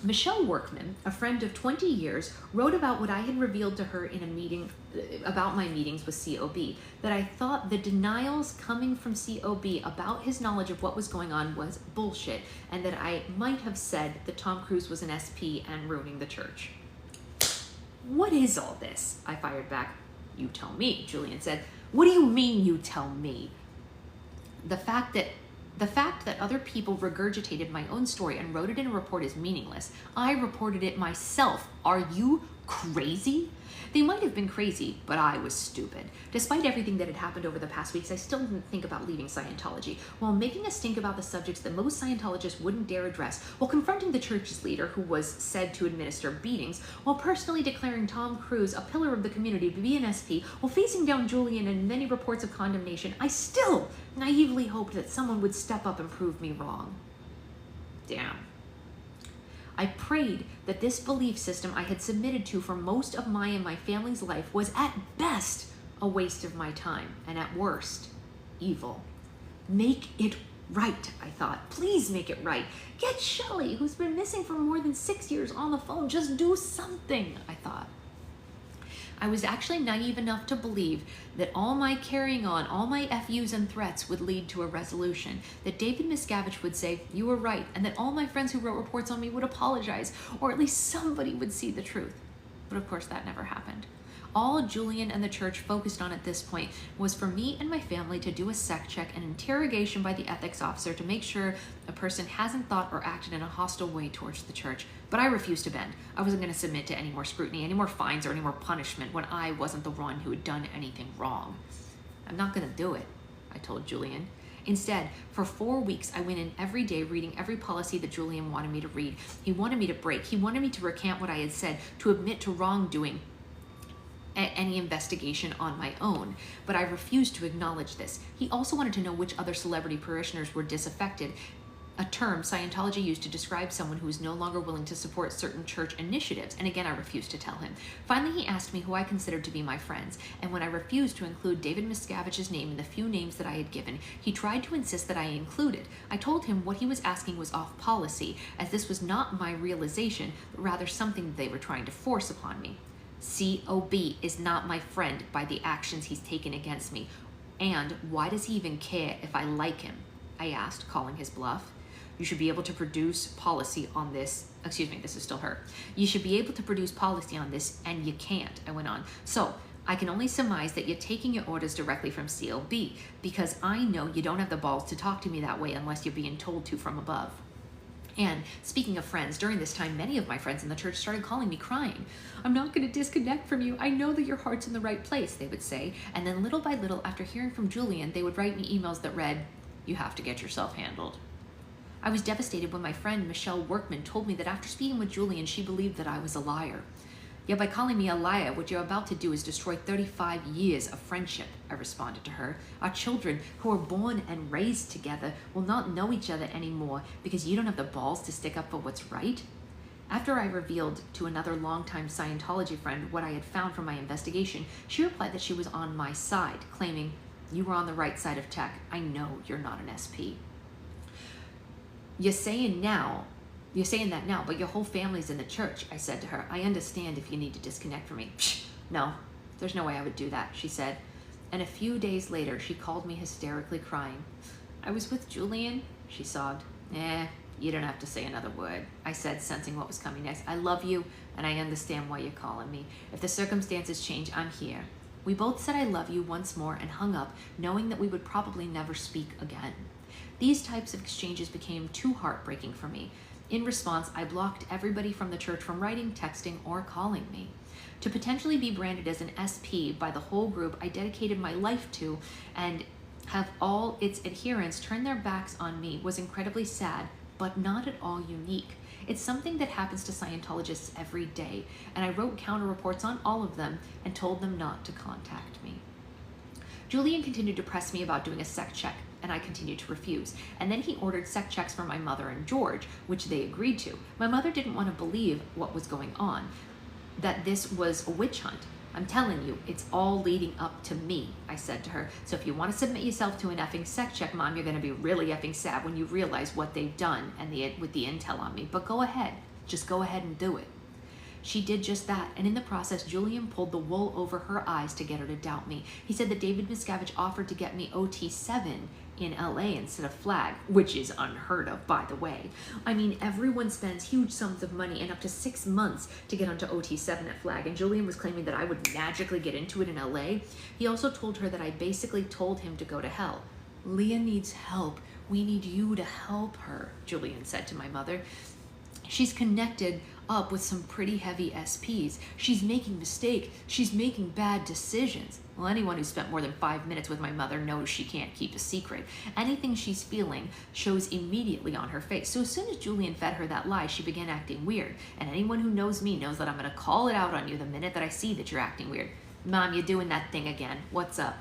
Michelle Workman, a friend of 20 years, wrote about what I had revealed to her in a meeting about my meetings with COB, that I thought the denials coming from COB about his knowledge of what was going on was bullshit, and that I might have said that Tom Cruise was an SP and ruining the church. "What is all this?" I fired back. "You tell me," Julian said. "What do you mean, you tell me?" The fact that other people regurgitated my own story and wrote it in a report is meaningless. I reported it myself. Are you crazy? They might have been crazy, but I was stupid. Despite everything that had happened over the past weeks, I still didn't think about leaving Scientology. While making a stink about the subjects that most Scientologists wouldn't dare address, while confronting the church's leader, who was said to administer beatings, while personally declaring Tom Cruise a pillar of the community to be an SP, while facing down Julian and many reports of condemnation, I still naively hoped that someone would step up and prove me wrong. Damn. I prayed that this belief system I had submitted to for most of my and my family's life was at best a waste of my time, and at worst, evil. Make it right, I thought. Please make it right. Get Shelley, who's been missing for more than 6 years, on the phone. Just do something, I thought. I was actually naive enough to believe that all my carrying on, all my FUs and threats would lead to a resolution, that David Miscavige would say, "You were right," and that all my friends who wrote reports on me would apologize, or at least somebody would see the truth. But of course that never happened. All Julian and the church focused on at this point was for me and my family to do a sec check, an interrogation by the ethics officer to make sure a person hasn't thought or acted in a hostile way towards the church. But I refused to bend. I wasn't going to submit to any more scrutiny, any more fines, or any more punishment when I wasn't the one who had done anything wrong. "I'm not going to do it," I told Julian. Instead, for 4 weeks, I went in every day reading every policy that Julian wanted me to read. He wanted me to break. He wanted me to recant what I had said, to admit to wrongdoing, any investigation on my own, but I refused to acknowledge this. He also wanted to know which other celebrity parishioners were disaffected, a term Scientology used to describe someone who is no longer willing to support certain church initiatives, and again I refused to tell him. Finally, he asked me who I considered to be my friends, and when I refused to include David Miscavige's name in the few names that I had given, he tried to insist that I included. I told him what he was asking was off policy, as this was not my realization, but rather something that they were trying to force upon me. COB is not my friend by the actions he's taken against me, and why does he even care if I like him? I asked, calling his bluff. You should be able to produce policy on this. Excuse me, this is still her. You should be able to produce policy on this, and you can't, I went on. So, I can only surmise that you're taking your orders directly from CLB, because I know you don't have the balls to talk to me that way unless you're being told to from above. And speaking of friends, during this time, many of my friends in the church started calling me crying. I'm not going to disconnect from you. I know that your heart's in the right place, they would say. And then little by little, after hearing from Julian, they would write me emails that read, you have to get yourself handled. I was devastated when my friend Michelle Workman told me that after speaking with Julian, she believed that I was a liar. Yet by calling me a liar, what you're about to do is destroy 35 years of friendship, I responded to her. Our children, who are born and raised together, will not know each other anymore because you don't have the balls to stick up for what's right. After I revealed to another longtime Scientology friend what I had found from my investigation, she replied that she was on my side, claiming, you were on the right side of tech. I know you're not an SP. You're saying that now, but your whole family's in the church, I said to her. I understand if you need to disconnect from me. Psh, no, there's no way I would do that, she said. And a few days later, she called me hysterically crying. I was with Julian, she sobbed. You don't have to say another word, I said, sensing what was coming next. I love you, and I understand why you're calling me. If the circumstances change, I'm here. We both said I love you once more and hung up, knowing that we would probably never speak again. These types of exchanges became too heartbreaking for me. In response, I blocked everybody from the church from writing, texting, or calling me. To potentially be branded as an SP by the whole group I dedicated my life to and have all its adherents turn their backs on me was incredibly sad, but not at all unique. It's something that happens to Scientologists every day, and I wrote counter reports on all of them and told them not to contact me. Julian continued to press me about doing a sec check, and I continued to refuse. And then he ordered sec checks for my mother and George, which they agreed to. My mother didn't want to believe what was going on, that this was a witch hunt. I'm telling you, it's all leading up to me, I said to her. So if you want to submit yourself to an effing sec check, Mom, you're going to be really effing sad when you realize what they've done and with the intel on me. But go ahead. Just go ahead and do it. She did just that, and in the process, Julian pulled the wool over her eyes to get her to doubt me. He said that David Miscavige offered to get me OT7 in LA instead of flag, which is unheard of, by the way. I mean, everyone spends huge sums of money and up to 6 months to get onto OT7 at flag, and Julian was claiming that I would magically get into it in LA. He also told her that I basically told him to go to hell. Leah needs help. We need you to help her, Julian said to my mother. She's connected up with some pretty heavy SPs. She's making mistakes. She's making bad decisions. Well, anyone who spent more than 5 minutes with my mother knows she can't keep a secret. Anything she's feeling shows immediately on her face. So as soon as Julian fed her that lie, she began acting weird. And anyone who knows me knows that I'm going to call it out on you the minute that I see that you're acting weird. Mom, you're doing that thing again. What's up?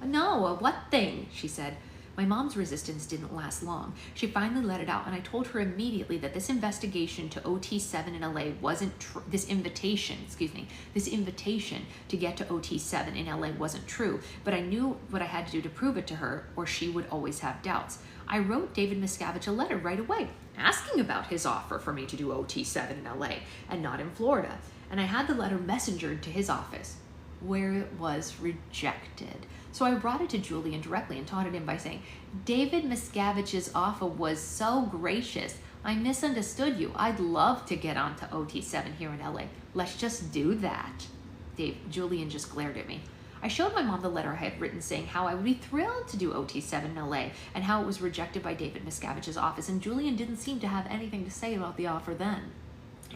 No, what thing? She said. My mom's resistance didn't last long. She finally let it out, and I told her immediately that this investigation to OT7 in LA wasn't this invitation to get to OT7 in LA wasn't true, but I knew what I had to do to prove it to her, or she would always have doubts. I wrote David Miscavige a letter right away, asking about his offer for me to do OT7 in LA and not in Florida, and I had the letter messengered to his office, where it was rejected. So I brought it to Julian directly and taunted him by saying, David Miscavige's offer was so gracious. I misunderstood you. I'd love to get onto OT7 here in LA. Let's just do that. Julian just glared at me. I showed my mom the letter I had written saying how I would be thrilled to do OT7 in LA and how it was rejected by David Miscavige's office, and Julian didn't seem to have anything to say about the offer then.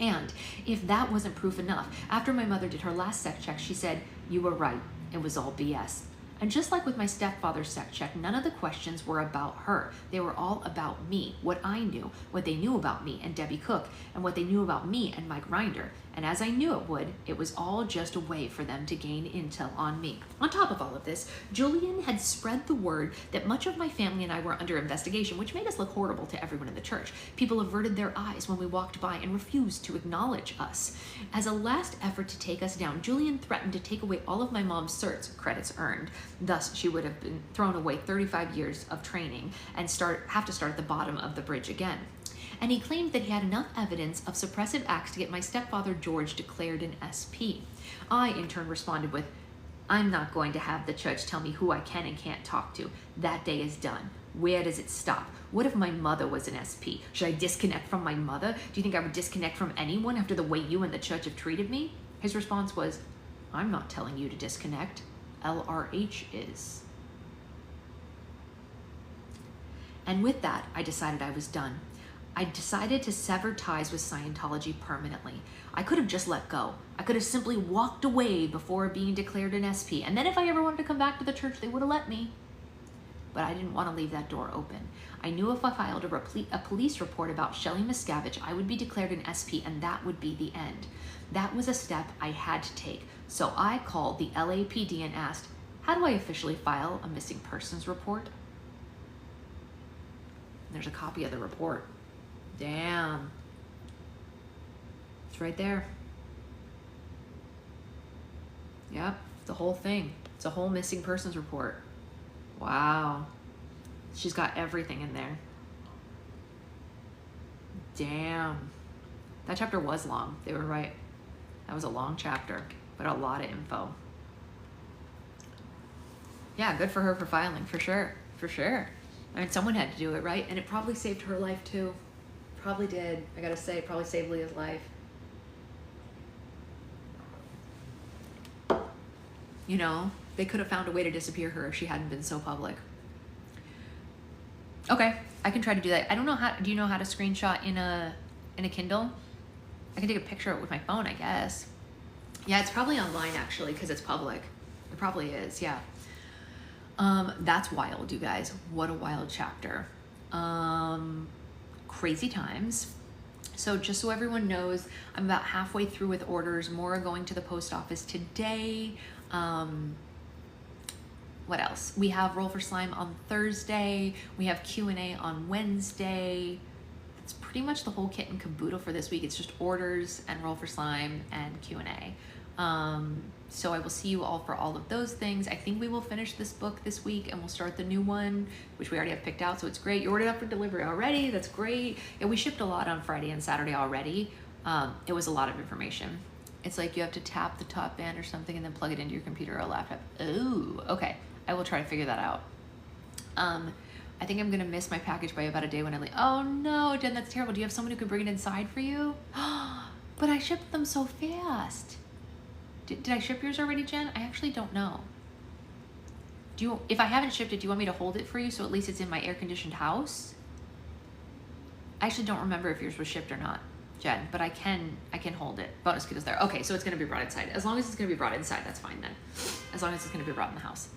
And if that wasn't proof enough, after my mother did her last sec check, she said, you were right. It was all BS. And just like with my stepfather's sex check, none of the questions were about her. They were all about me, what I knew, what they knew about me and Debbie Cook, and what they knew about me and Mike Rinder. And as I knew it would, it was all just a way for them to gain intel on me. On top of all of this, Julian had spread the word that much of my family and I were under investigation, which made us look horrible to everyone in the church. People averted their eyes when we walked by and refused to acknowledge us. As a last effort to take us down, Julian threatened to take away all of my mom's certs, credits earned. Thus, she would have been thrown away 35 years of training and have to start at the bottom of the bridge again. And he claimed that he had enough evidence of suppressive acts to get my stepfather George declared an SP. I, in turn, responded with, I'm not going to have the judge tell me who I can and can't talk to. That day is done. Where does it stop? What if my mother was an SP? Should I disconnect from my mother? Do you think I would disconnect from anyone after the way you and the church have treated me? His response was, I'm not telling you to disconnect. LRH is. And with that, I decided I was done. I decided to sever ties with Scientology permanently. I could have just let go. I could have simply walked away before being declared an SP. And then if I ever wanted to come back to the church, they would have let me. But I didn't want to leave that door open. I knew if I filed a police report about Shelley Miscavige, I would be declared an SP and that would be the end. That was a step I had to take. So I called the LAPD and asked, how do I officially file a missing persons report? There's a copy of the report. Damn. It's right there. Yep, the whole thing. It's a whole missing persons report. Wow. She's got everything in there. Damn. That chapter was long. They were right. That was a long chapter, but a lot of info. Yeah, good for her for filing, for sure. For sure. I mean, someone had to do it, right? And it probably saved her life too. Probably did. I gotta say, it probably saved Leah's life. You know, they could have found a way to disappear her if she hadn't been so public. Okay, I can try to do that. I don't know how, do you know how to screenshot in a Kindle? I can take a picture of it with my phone, I guess. Yeah, it's probably online actually, because it's public. It probably is, yeah. That's wild, you guys. What a wild chapter. Crazy times. So just so everyone knows, I'm about halfway through with orders. More are going to the post office today. What else? We have Roll for Slime on Thursday. We have Q&A on Wednesday. That's pretty much the whole kit and caboodle for this week. It's just orders and Roll for Slime and Q&A. So I will see you all for all of those things. I think we will finish this book this week and we'll start the new one, which we already have picked out. So it's great. You ordered up for delivery already. That's great. Yeah, we shipped a lot on Friday and Saturday already. It was a lot of information. It's like you have to tap the top band or something and then plug it into your computer or laptop. Oh, okay. I will try to figure that out. I think I'm gonna miss my package by about a day when I leave. Oh no, Jen, that's terrible. Do you have someone who can bring it inside for you? But I shipped them so fast. Did I ship yours already, Jen? I actually don't know. If I haven't shipped it, do you want me to hold it for you so at least it's in my air-conditioned house? I actually don't remember if yours was shipped or not, Jen, but I can hold it. Bonus kit is there. Okay, so it's gonna be brought inside. As long as it's gonna be brought inside, that's fine then. As long as it's gonna be brought in the house.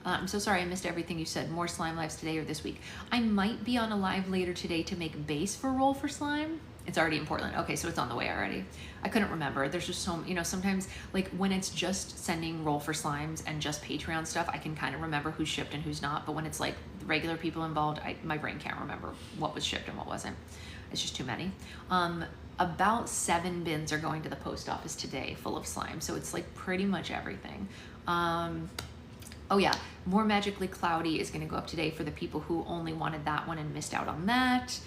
I'm so sorry I missed everything you said. More slime lives today or this week. I might be on a live later today to make base for Roll for Slime. It's already in Portland. Okay, so it's on the way already. I couldn't remember. There's just so, you know, sometimes like when it's just sending Roll for Slimes and just Patreon stuff, I can kind of remember who's shipped and who's not. But when it's like regular people involved, my brain can't remember what was shipped and what wasn't. It's just too many. About 7 bins are going to the post office today full of slime. So it's like pretty much everything. Oh yeah, More Magically Cloudy is gonna go up today for the people who only wanted that one and missed out on that.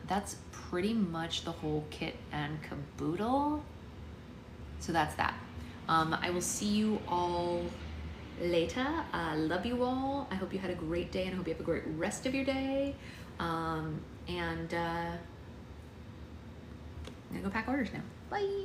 That's pretty much the whole kit and caboodle. So that's that. I will see you all later. I love you all. I hope you had a great day and I hope you have a great rest of your day. I'm gonna go pack orders now. Bye.